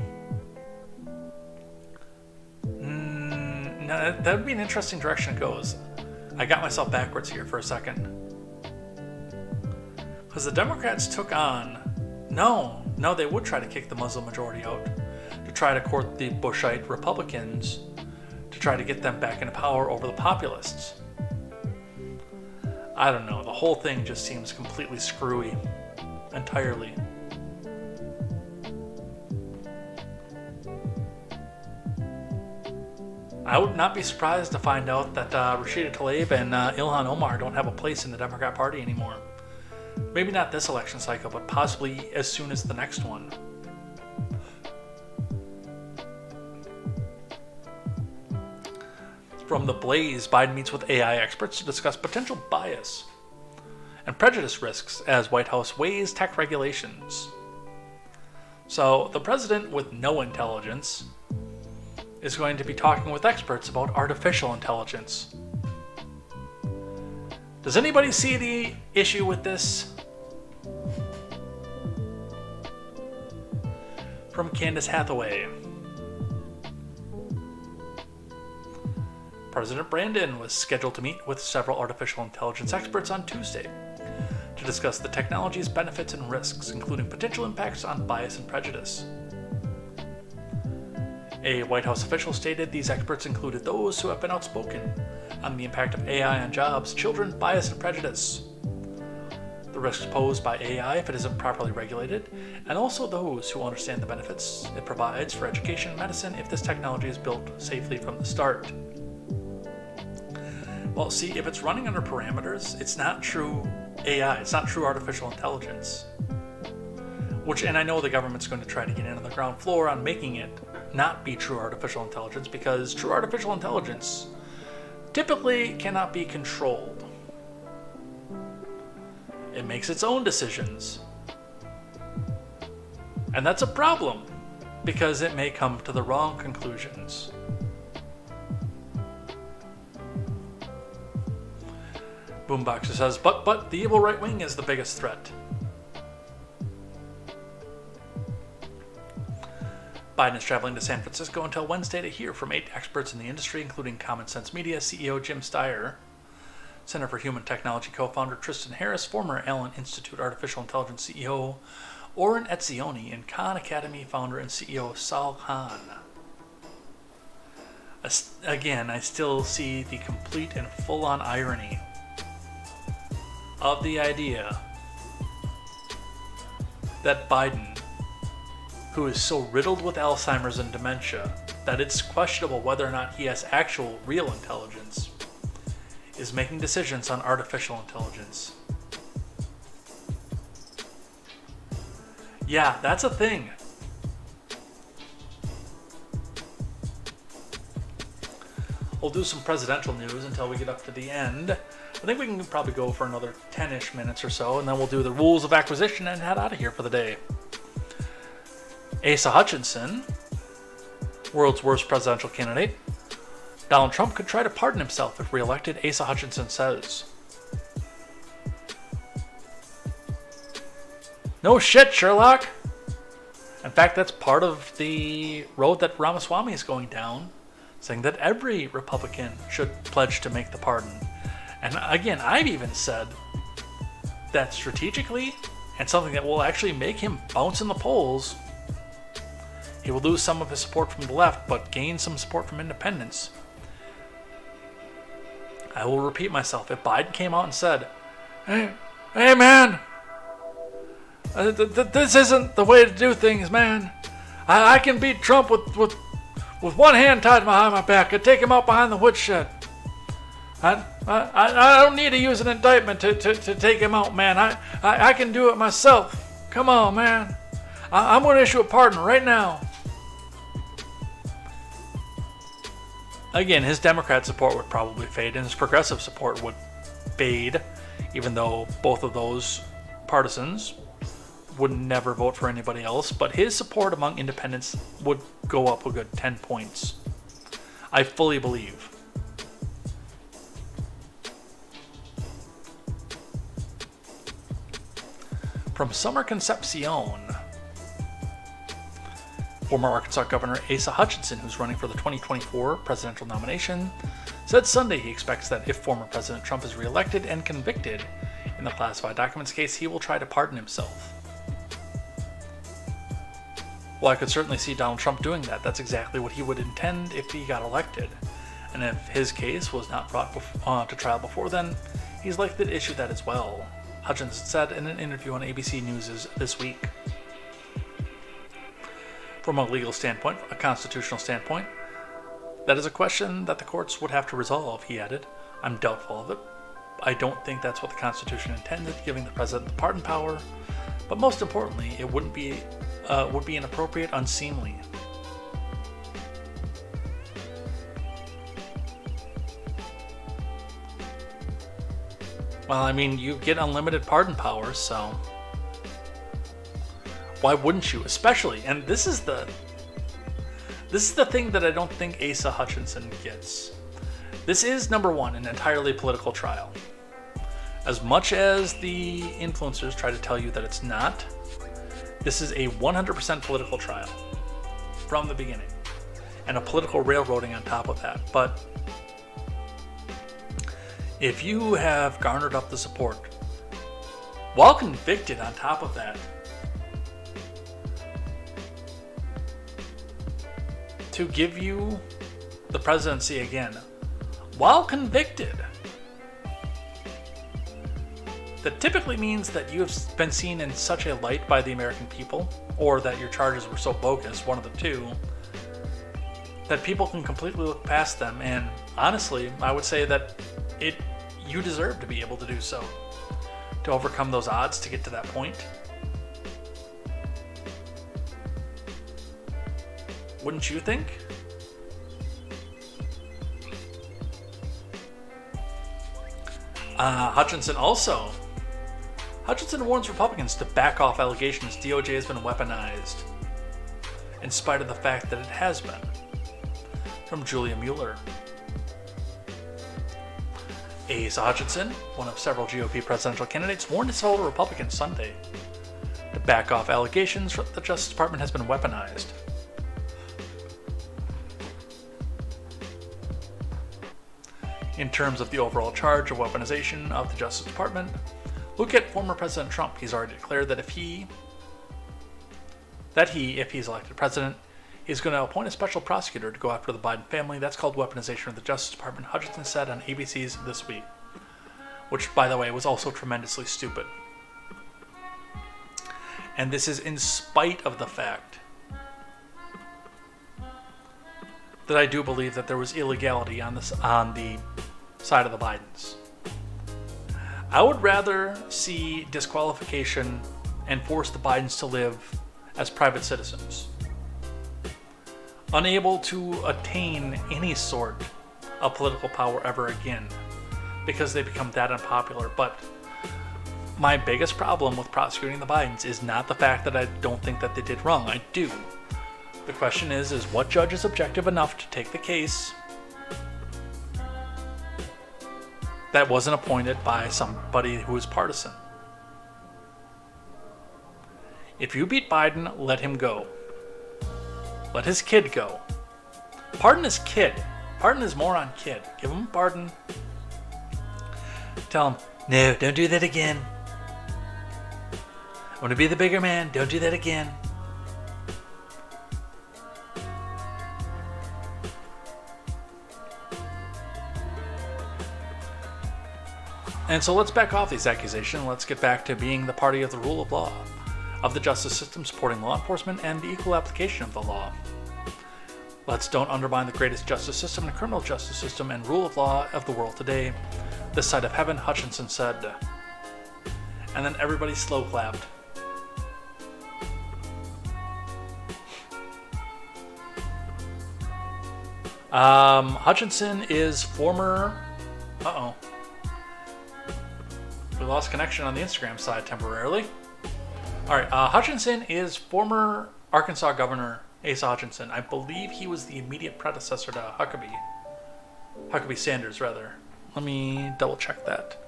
No, that would be an interesting direction it goes. I got myself backwards here for a second. Because the Democrats took on... No, they would try to kick the Muslim majority out, to try to court the Bushite Republicans, to try to get them back into power over the populists. I don't know, the whole thing just seems completely screwy. Entirely. I would not be surprised to find out that Rashida Tlaib and Ilhan Omar don't have a place in the Democrat Party anymore. Maybe not this election cycle, but possibly as soon as the next one. From The Blaze, Biden meets with AI experts to discuss potential bias and prejudice risks as White House weighs tech regulations. So, the president with no intelligence is going to be talking with experts about artificial intelligence. Does anybody see the issue with this? From Candace Hathaway. President Brandon was scheduled to meet with several artificial intelligence experts on Tuesday to discuss the technology's benefits and risks, including potential impacts on bias and prejudice. A White House official stated these experts included those who have been outspoken on the impact of AI on jobs, children, bias, and prejudice, the risks posed by AI if it isn't properly regulated, and also those who understand the benefits it provides for education and medicine if this technology is built safely from the start. Well, see, if it's running under parameters, it's not true AI. It's not true artificial intelligence. And I know the government's going to try to get in on the ground floor on making it not be true artificial intelligence, because true artificial intelligence typically cannot be controlled. It makes its own decisions. And that's a problem, because it may come to the wrong conclusions. Boomboxer says, but the evil right wing is the biggest threat. Biden is traveling to San Francisco until Wednesday to hear from 8 experts in the industry, including Common Sense Media CEO Jim Steyer, Center for Human Technology co-founder Tristan Harris, former Allen Institute Artificial Intelligence CEO Oren Etzioni, and Khan Academy founder and CEO Sal Khan. Again, I still see the complete and full-on irony of the idea that Biden, who is so riddled with Alzheimer's and dementia that it's questionable whether or not he has actual real intelligence, is making decisions on artificial intelligence. Yeah, that's a thing. We'll do some presidential news until we get up to the end. I think we can probably go for another 10-ish minutes or so, and then we'll do the rules of acquisition and head out of here for the day. Asa Hutchinson, world's worst presidential candidate. Donald Trump could try to pardon himself if reelected, Asa Hutchinson says. No shit, Sherlock. In fact, that's part of the road that Ramaswamy is going down, saying that every Republican should pledge to make the pardon. And again, I've even said that strategically, and something that will actually make him bounce in the polls, he will lose some of his support from the left, but gain some support from independents. I will repeat myself. If Biden came out and said, hey man, this isn't the way to do things, man. I can beat Trump with one hand tied behind my back. I take him out behind the woodshed. I don't need to use an indictment to take him out, man. I can do it myself. Come on, man. I'm going to issue a pardon right now. Again, his Democrat support would probably fade, and his progressive support would fade, even though both of those partisans would never vote for anybody else. But his support among independents would go up a good 10 points. I fully believe. From Summer Concepcion, former Arkansas Governor Asa Hutchinson, who's running for the 2024 presidential nomination, said Sunday he expects that if former President Trump is reelected and convicted in the classified documents case, he will try to pardon himself. Well, I could certainly see Donald Trump doing that. That's exactly what he would intend if he got elected. And if his case was not brought to trial before then, he's likely to issue that as well, Hutchinson said in an interview on ABC News this week. From a legal standpoint, a constitutional standpoint, that is a question that the courts would have to resolve, he added. I'm doubtful of it. I don't think that's what the Constitution intended, giving the president the pardon power. But most importantly, it would be inappropriate, unseemly. Well, I mean, you get unlimited pardon powers, so why wouldn't you? Especially, and this is the thing that I don't think Asa Hutchinson gets. This is, number one, an entirely political trial. As much as the influencers try to tell you that it's not, this is a 100% political trial from the beginning, and a political railroading on top of that. But if you have garnered up the support, while convicted on top of that, to give you the presidency again, while convicted, that typically means that you have been seen in such a light by the American people, or that your charges were so bogus, one of the two, that people can completely look past them. And honestly, I would say that it you deserve to be able to do so. To overcome those odds to get to that point. Wouldn't you think? Hutchinson warns Republicans to back off allegations DOJ has been weaponized, in spite of the fact that it has been. From Julia Mueller. Asa Hutchinson, one of several GOP presidential candidates, warned his fellow Republicans Sunday to back off allegations that the Justice Department has been weaponized. In terms of the overall charge of weaponization of the Justice Department, look at former President Trump. He's already declared that if he's elected president, he's going to appoint a special prosecutor to go after the Biden family. That's called weaponization of the Justice Department, Hutchinson said on ABC's This Week, which, by the way, was also tremendously stupid. And this is in spite of the fact that I do believe that there was illegality on the side of the Bidens. I would rather see disqualification and force the Bidens to live as private citizens, unable to attain any sort of political power ever again because they become that unpopular. But my biggest problem with prosecuting the Bidens is not the fact that I don't think that they did wrong. I do. The question is what judge is objective enough to take the case that wasn't appointed by somebody who is partisan? If you beat Biden, let him go. Let his kid go. Pardon his kid. Pardon his moron kid. Give him a pardon. Tell him, no, don't do that again. I want to be the bigger man. Don't do that again. And so let's back off these accusations. Let's get back to being the party of the rule of law, of the justice system supporting law enforcement and the equal application of the law. Let's don't undermine the greatest justice system and criminal justice system and rule of law of the world today. This side of heaven, Hutchinson said. And then everybody slow clapped. Hutchinson is former... We lost connection on the Instagram side temporarily. Alright, Hutchinson is former Arkansas Governor Asa Hutchinson. I believe he was the immediate predecessor to Huckabee Sanders, rather. Let me double check that.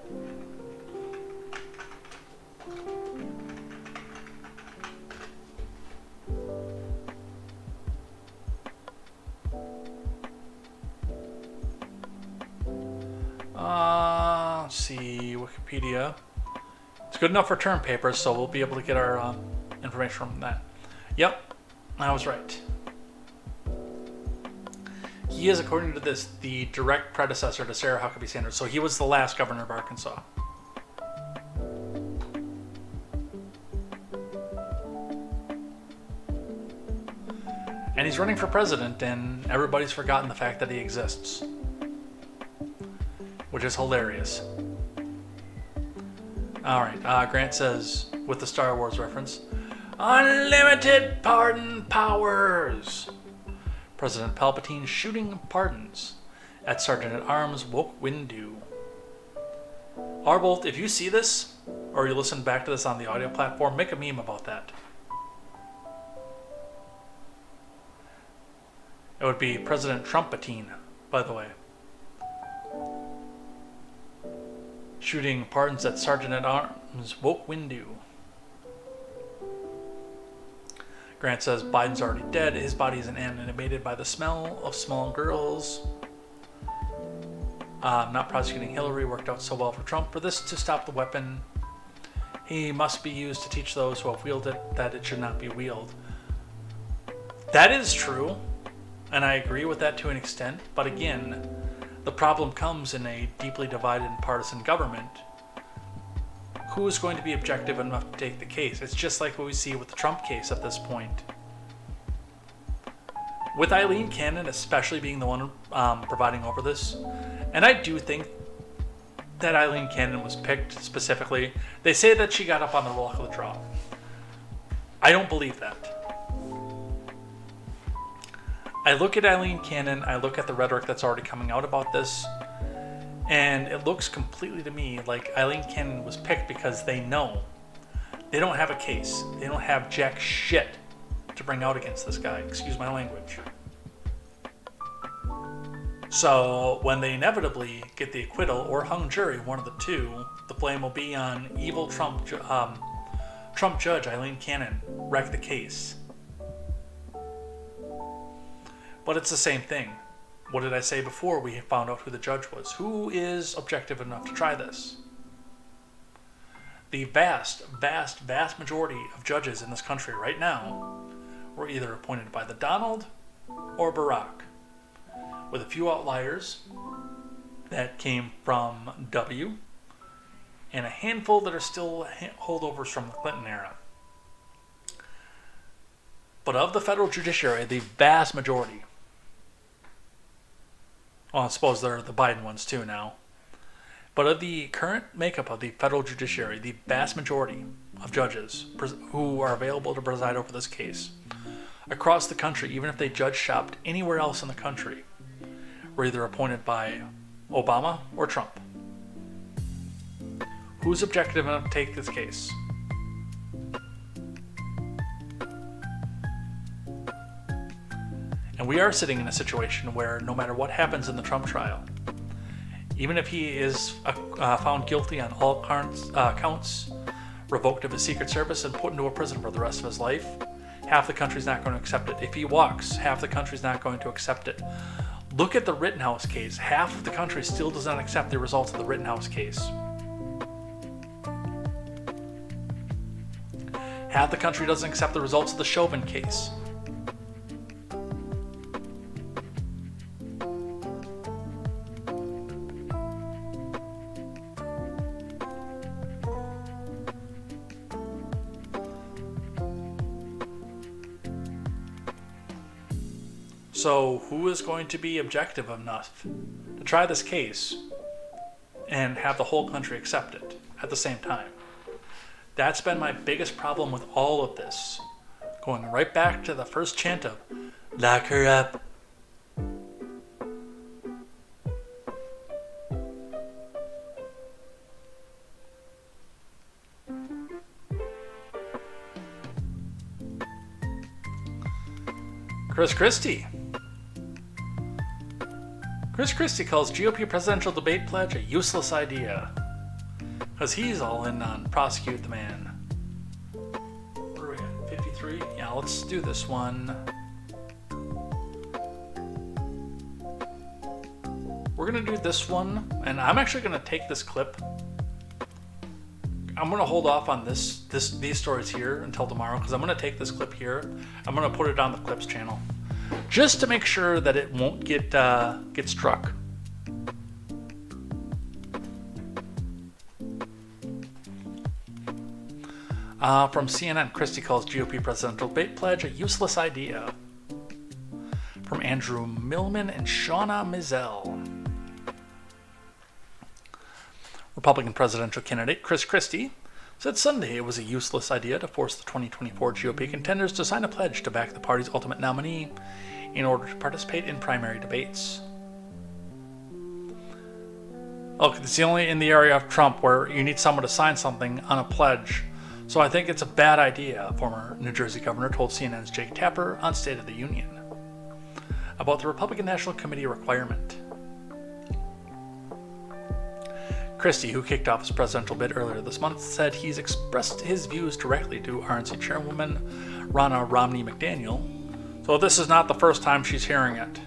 Let's see, Wikipedia. It's good enough for term papers, so we'll be able to get our information from that. Yep, I was right. He is, according to this, the direct predecessor to Sarah Huckabee Sanders. So he was the last governor of Arkansas. And he's running for president, and everybody's forgotten the fact that he exists. Which is hilarious. Alright, Grant says, with the Star Wars reference, unlimited pardon powers! President Palpatine shooting pardons at Sergeant-at-Arms Woke Windu. Arbolt, if you see this, or you listen back to this on the audio platform, make a meme about that. It would be President Trumpatine, by the way. Shooting pardons at Sergeant-at-Arms Woke Windu. Grant says Biden's already dead. His body isn't animated by the smell of small girls. Not prosecuting Hillary worked out so well for Trump. For this to stop the weapon, he must be used to teach those who have wielded it that it should not be wielded. That is true, and I agree with that to an extent. But again, the problem comes in a deeply divided and partisan government. Who is going to be objective enough to take the case? It's just like what we see with the Trump case at this point. With Eileen Cannon especially being the one providing over this, and I do think that Eileen Cannon was picked specifically. They say that she got up on the luck of the draw. I don't believe that. I look at Eileen Cannon, I look at the rhetoric that's already coming out about this, and it looks completely to me like Eileen Cannon was picked because they know they don't have a case. They don't have jack shit to bring out against this guy. Excuse my language. So when they inevitably get the acquittal or hung jury, one of the two, the blame will be on evil Trump judge Eileen Cannon. Wreck the case. But it's the same thing. What did I say before we found out who the judge was? Who is objective enough to try this? The vast majority of judges in this country right now were either appointed by the Donald or Barack, with a few outliers that came from W, and a handful that are still holdovers from the Clinton era. But of the federal judiciary, the vast majority, well, I suppose they're the Biden ones too now, but of the current makeup of the federal judiciary, the vast majority of judges who are available to preside over this case across the country, even if they judge shopped anywhere else in the country, were either appointed by Obama or Trump. Who's objective enough to take this case? And we are sitting in a situation where no matter what happens in the Trump trial, even if he is found guilty on all counts, revoked of his Secret Service, and put into a prison for the rest of his life, half the country's not going to accept it. If he walks, half the country's not going to accept it. Look at the Rittenhouse case. Half of the country still does not accept the results of the Rittenhouse case. Half the country doesn't accept the results of the Chauvin case. So who is going to be objective enough to try this case and have the whole country accept it at the same time? That's been my biggest problem with all of this. Going right back to the first chant of, lock her up. Chris Christie calls GOP presidential debate pledge a useless idea. Because he's all in on prosecute the man. What are we at? 53? Yeah, let's do this one. We're going to do this one, and I'm actually going to take this clip. I'm going to hold off on these stories here until tomorrow, because I'm going to take this clip here. I'm going to put it on the Clips channel, just to make sure that it won't get struck. From CNN, Christie calls GOP presidential debate pledge a useless idea. From Andrew Millman and Shauna Mizell. Republican presidential candidate Chris Christie said Sunday it was a useless idea to force the 2024 GOP contenders to sign a pledge to back the party's ultimate nominee in order to participate in primary debates. Look, it's only in the area of Trump where you need someone to sign something on a pledge. So I think it's a bad idea, former New Jersey governor told CNN's Jake Tapper on State of the Union about the Republican National Committee requirement. Christie, who kicked off his presidential bid earlier this month, said he's expressed his views directly to RNC chairwoman Ronna Romney McDaniel, so this is not the first time she's hearing it.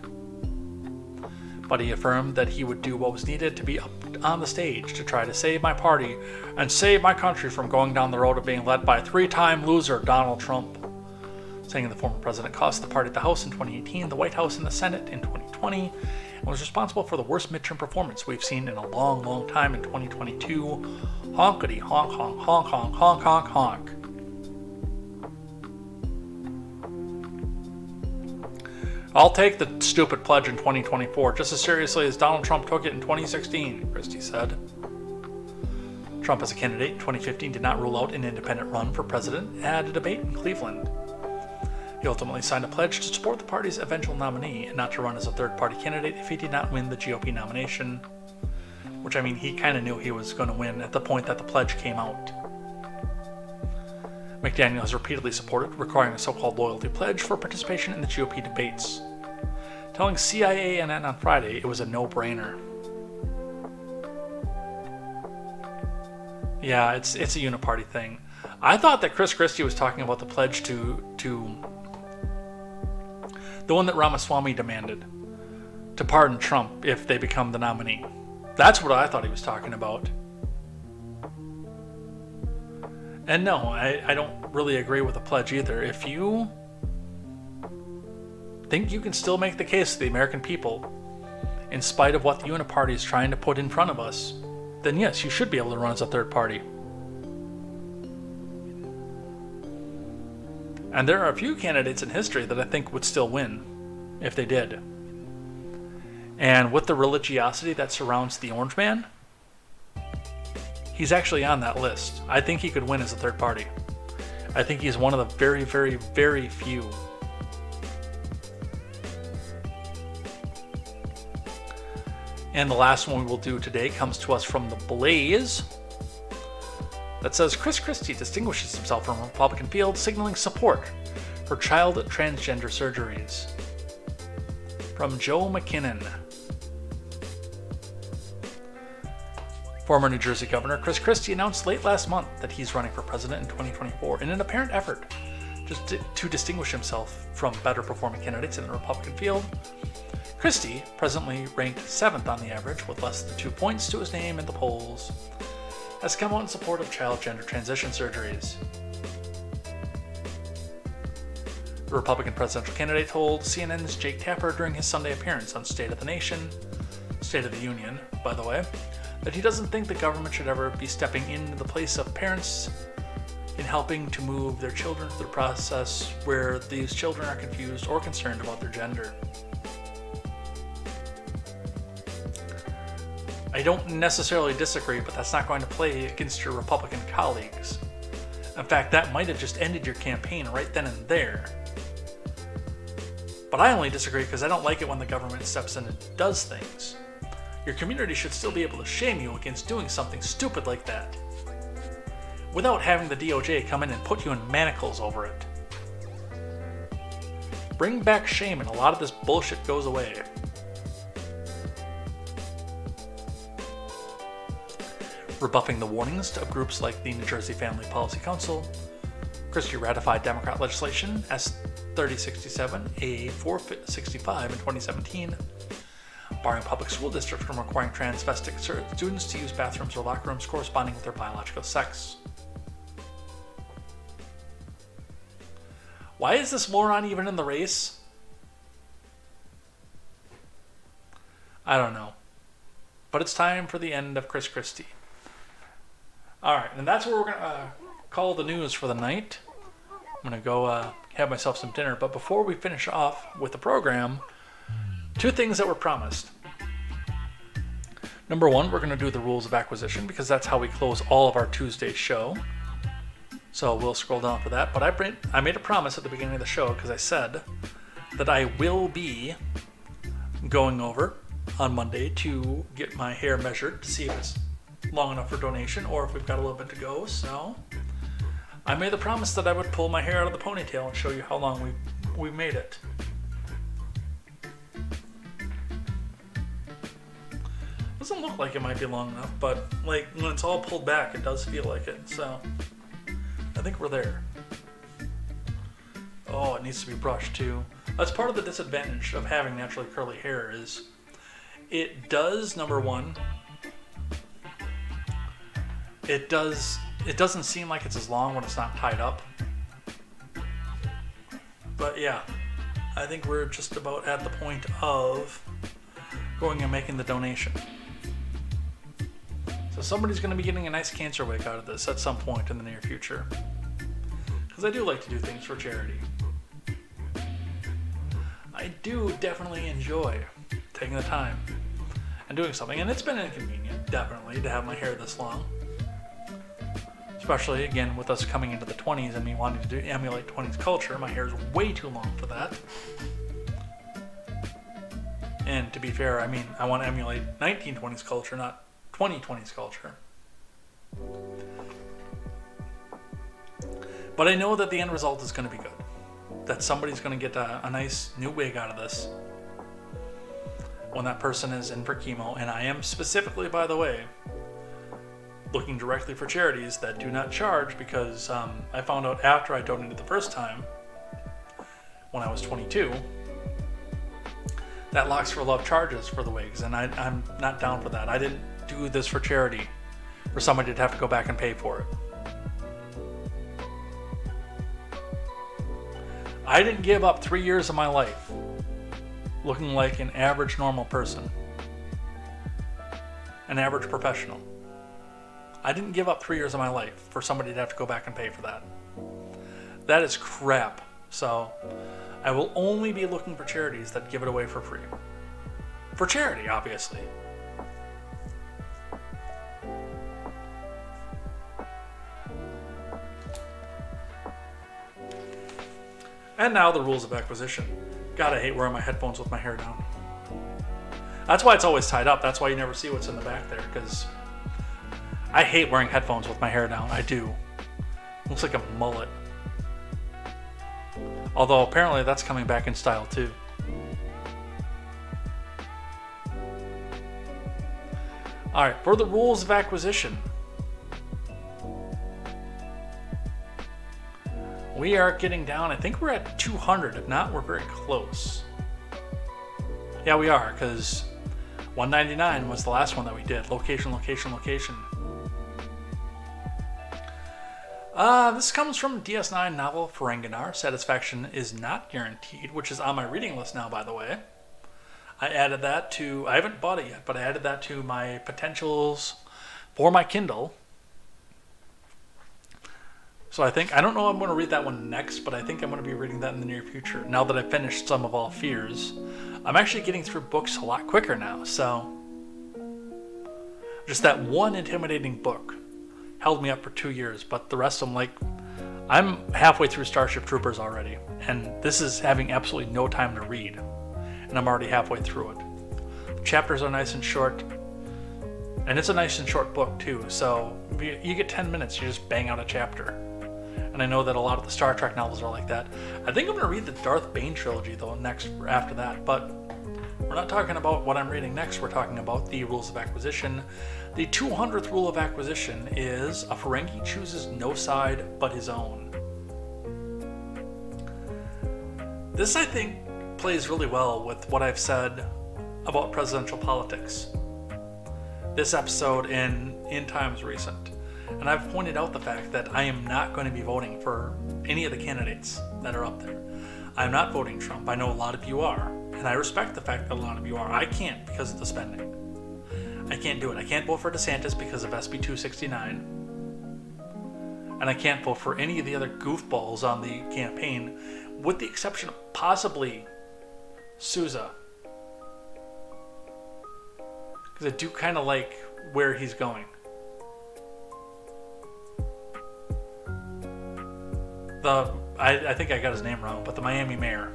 But he affirmed that he would do what was needed to be up on the stage to try to save my party and save my country from going down the road of being led by three-time loser Donald Trump, saying the former president cost the party the House in 2018, the White House and the Senate in 2020, and was responsible for the worst midterm performance we've seen in a long, long time in 2022. Honkity honk honk honk honk honk honk honk. I'll take the stupid pledge in 2024 just as seriously as Donald Trump took it in 2016, Christie said. Trump as a candidate in 2015 did not rule out an independent run for president at a debate in Cleveland. He ultimately signed a pledge to support the party's eventual nominee and not to run as a third-party candidate if he did not win the GOP nomination. Which, I mean, he kind of knew he was going to win at the point that the pledge came out. McDaniel has repeatedly supported requiring a so-called loyalty pledge for participation in the GOP debates, telling CNN on Friday it was a no-brainer. Yeah, it's a uniparty thing. I thought that Chris Christie was talking about the pledge to the one that Ramaswamy demanded, to pardon Trump if they become the nominee. That's what I thought he was talking about. And no, I don't really agree with the pledge either. If you think you can still make the case to the American people, in spite of what the uniparty is trying to put in front of us, then yes, you should be able to run as a third party. And there are a few candidates in history that I think would still win if they did. And with the religiosity that surrounds the Orange Man, he's actually on that list. I think he could win as a third party. I think he's one of the very, very, very few. And the last one we will do today comes to us from The Blaze. That says, Chris Christie distinguishes himself from Republican field, signaling support for child transgender surgeries. From Joe McKinnon. Former New Jersey Governor Chris Christie announced late last month that he's running for president in 2024 in an apparent effort to distinguish himself from better performing candidates in the Republican field. Christie, presently ranked 7th on the average with less than 2 points to his name in the polls, has come out in support of child gender transition surgeries. The Republican presidential candidate told CNN's Jake Tapper during his Sunday appearance on State of the Union, by the way, that he doesn't think the government should ever be stepping into the place of parents in helping to move their children through the process where these children are confused or concerned about their gender. I don't necessarily disagree, but that's not going to play against your Republican colleagues. In fact, that might have just ended your campaign right then and there. But I only disagree because I don't like it when the government steps in and does things. Your community should still be able to shame you against doing something stupid like that, without having the DOJ come in and put you in manacles over it. Bring back shame and a lot of this bullshit goes away. Rebuffing the warnings of groups like the New Jersey Family Policy Council, Christie ratified Democrat legislation S-3067, A-465 in 2017, barring public school districts from requiring transvestite students to use bathrooms or locker rooms corresponding with their biological sex. Why is this moron even in the race? I don't know. But it's time for the end of Chris Christie. Alright, and that's where we're going to call the news for the night. I'm going to go have myself some dinner. But before we finish off with the program, 2 things that were promised. Number 1, we're going to do the rules of acquisition because that's how we close all of our Tuesday show. So we'll scroll down for that. But I made a promise at the beginning of the show because I said that I will be going over on Monday to get my hair measured to see if it's long enough for donation or if we've got a little bit to go. So I made the promise that I would pull my hair out of the ponytail and show you how long we made it. Doesn't look like it might be long enough, but like when it's all pulled back, it does feel like it. So I think we're there. Oh, it needs to be brushed too. That's part of the disadvantage of having naturally curly hair is it does, number 1, it doesn't seem like it's as long when it's not tied up. But yeah, I think we're just about at the point of going and making the donation. So somebody's going to be getting a nice cancer wig out of this at some point in the near future. Because I do like to do things for charity. I do definitely enjoy taking the time and doing something. And it's been inconvenient, definitely, to have my hair this long. especially, again, with us coming into the 20s and me wanting to emulate 20s culture. My hair is way too long for that. And to be fair, I mean, I want to emulate 1920s culture, not 2020s culture. But I know that the end result is going to be good. That somebody's going to get a nice new wig out of this when that person is in for chemo. And I am specifically, by the way, looking directly for charities that do not charge, because I found out after I donated the first time, when I was 22, that Locks for Love charges for the wigs, and I'm not down for that. I didn't do this for charity, for somebody to have to go back and pay for it. I didn't give up 3 years of my life looking like an average normal person, an average professional. I didn't give up 3 years of my life for somebody to have to go back and pay for that. That is crap. So I will only be looking for charities that give it away for free. For charity, obviously. And now the rules of acquisition. God, I hate wearing my headphones with my hair down. That's why it's always tied up. That's why you never see what's in the back there, because I hate wearing headphones with my hair down. I do. Looks like a mullet. Although apparently that's coming back in style too. Alright, for the rules of acquisition. We are getting down, I think we're at 200. If not, we're very close. Yeah, we are, because 199 was the last one that we did. Location, location, location. This comes from DS9 novel Ferenginar. Satisfaction is not guaranteed, which is on my reading list now, by the way. I added that to, I haven't bought it yet, but I added that to my potentials for my Kindle. So I don't know if I'm going to read that one next, but I think I'm going to be reading that in the near future. Now that I've finished Sum of All Fears, I'm actually getting through books a lot quicker now, so just that one intimidating book held me up for 2 years, but the rest of them, like, I'm halfway through Starship Troopers already, and this is having absolutely no time to read, and I'm already halfway through it. The chapters are nice and short, and it's a nice and short book too, so you get 10 minutes, you just bang out a chapter. And I know that a lot of the Star Trek novels are like that. I think I'm going to read the Darth Bane trilogy, though, next after that. But we're not talking about what I'm reading next. We're talking about the rules of acquisition. The 200th rule of acquisition is a Ferengi chooses no side but his own. This, I think, plays really well with what I've said about presidential politics. This episode in times recent. And I've pointed out the fact that I am not going to be voting for any of the candidates that are up there. I'm not voting Trump. I know a lot of you are. And I respect the fact that a lot of you are. I can't because of the spending. I can't do it. I can't vote for DeSantis because of SB 269. And I can't vote for any of the other goofballs on the campaign, with the exception of possibly Sousa. Because I do kind of like where he's going. I think I got his name wrong, but the Miami mayor,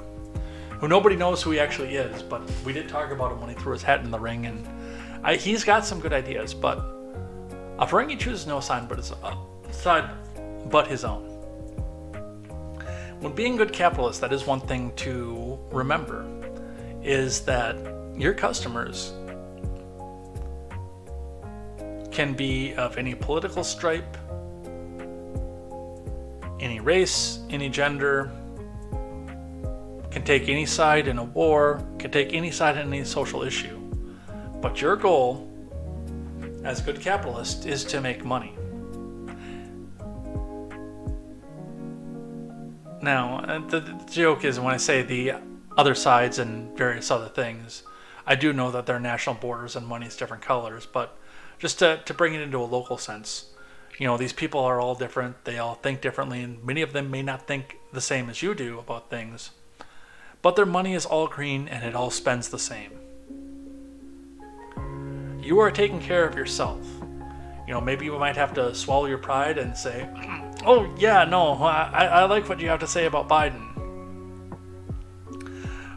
who nobody knows who he actually is, but we did talk about him when he threw his hat in the ring, and he's got some good ideas, but a Ferengi chooses no side but his own. When being good capitalists, that is one thing to remember, is that your customers can be of any political stripe, any race, any gender, can take any side in a war, can take any side in any social issue. But your goal as a good capitalist is to make money. Now, the joke is when I say the other sides and various other things, I do know that there are national borders and money's different colors, but just to bring it into a local sense, you know, these people are all different, they all think differently, and many of them may not think the same as you do about things, but their money is all green and it all spends the same. You are taking care of yourself. maybe you might have to swallow your pride and say, oh, yeah, no, I like what you have to say about Biden.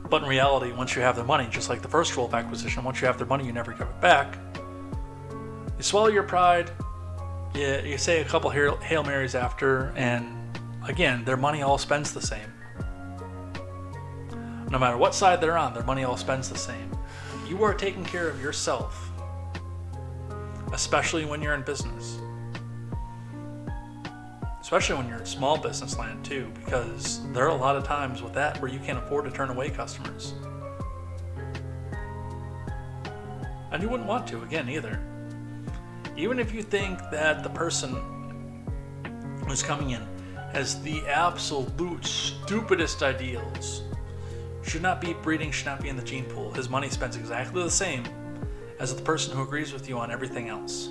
But in reality, once you have their money, just like the first rule of acquisition, once you have their money, you never give it back. You swallow your pride, you say a couple Hail Marys after, and again, their money all spends the same. No matter what side they're on, their money all spends the same. You are taking care of yourself, especially when you're in business. Especially when you're in small business land too, because there are a lot of times with that where you can't afford to turn away customers. And you wouldn't want to, again, either. Even if you think that the person who's coming in has the absolute stupidest ideals, should not be breeding, should not be in the gene pool. His money spends exactly the same as the person who agrees with you on everything else.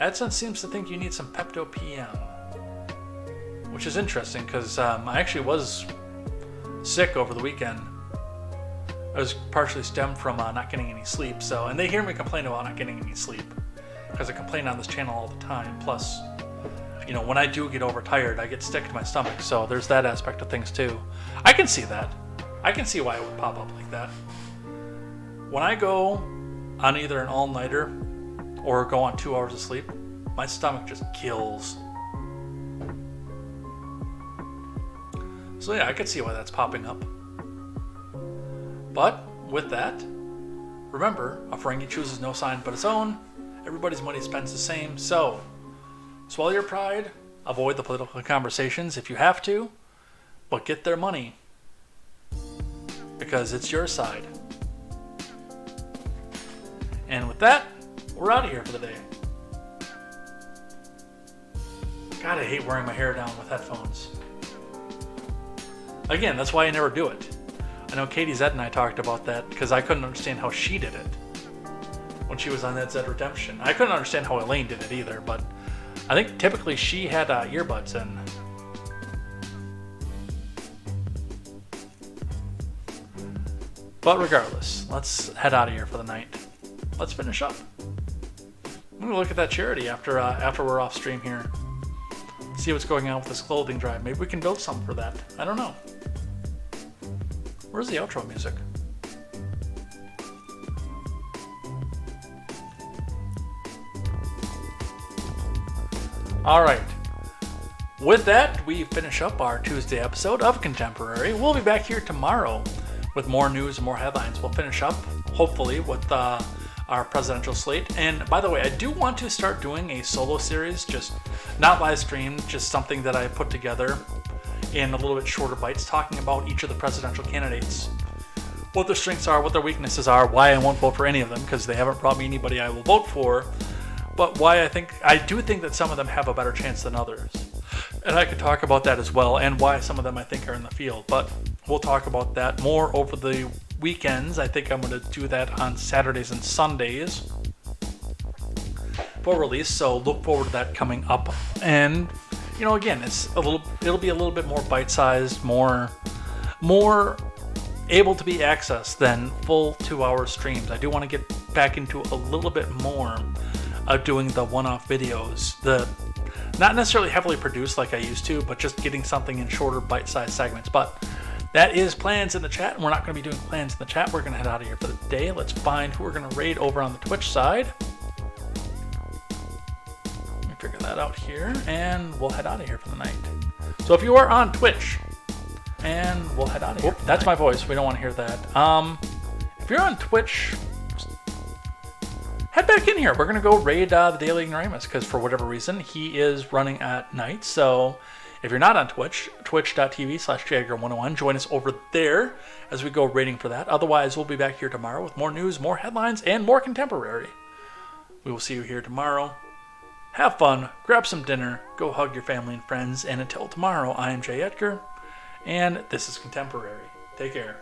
AdSense seems to think you need some Pepto PM, which is interesting because I actually was sick over the weekend. I was partially stemmed from not getting any sleep. And they hear me complain about not getting any sleep because I complain on this channel all the time. Plus, when I do get overtired, I get sick to my stomach. So there's that aspect of things too. I can see that. I can see why it would pop up like that. When I go on either an all-nighter or go on 2 hours of sleep, my stomach just kills. So yeah, I can see why that's popping up. But with that, remember, a Ferengi chooses no sign but its own. Everybody's money spends the same. So swallow your pride, avoid the political conversations if you have to, but get their money because it's your side. And with that, we're out of here for the day. God, I hate wearing my hair down with headphones. Again, that's why I never do it. I know KTZed and I talked about that because I couldn't understand how she did it when she was on that Zed Redemption. I couldn't understand how Elaine did it either, but I think typically she had earbuds in. But regardless, let's head out of here for the night. Let's finish up. I'm going to look at that charity after we're off stream here. See what's going on with this clothing drive. Maybe we can build something for that. I don't know. Where's the outro music? Alright. With that, we finish up our Tuesday episode of Contemporary. We'll be back here tomorrow with more news and more headlines. We'll finish up, hopefully, with our presidential slate. And by the way, I do want to start doing a solo series, just not live streamed, just something that I put together in a little bit shorter bites, talking about each of the presidential candidates, what their strengths are, what their weaknesses are, why I won't vote for any of them, because they haven't brought me anybody I will vote for, but why I do think that some of them have a better chance than others. And I could talk about that as well, and why some of them I think are in the field, but we'll talk about that more over the weekends. I think I'm going to do that on Saturdays and Sundays for release, so look forward to that coming up. And again, it'll be a little bit more bite-sized, more able to be accessed than full 2-hour streams. I do want to get back into a little bit more of doing the one-off videos, not necessarily heavily produced like I used to, but just getting something in shorter bite-sized segments. But that is plans in the chat, and we're not going to be doing plans in the chat. We're going to head out of here for the day. Let's find who we're going to raid over on the Twitch side. Let me figure that out here, and we'll head out of here for the night. So if you are on Twitch, and we'll head out of here. That's my voice. We don't want to hear that. If you're on Twitch, head back in here. We're going to go raid the Daily Ignoramus, because for whatever reason, he is running at night. So if you're not on Twitch, twitch.tv/Jagger101, join us over there as we go raiding for that. Otherwise, we'll be back here tomorrow with more news, more headlines, and more contemporary. We will see you here tomorrow. Have fun, grab some dinner, go hug your family and friends, and until tomorrow, I am Jay Edgar, and this is Contemporary. Take care.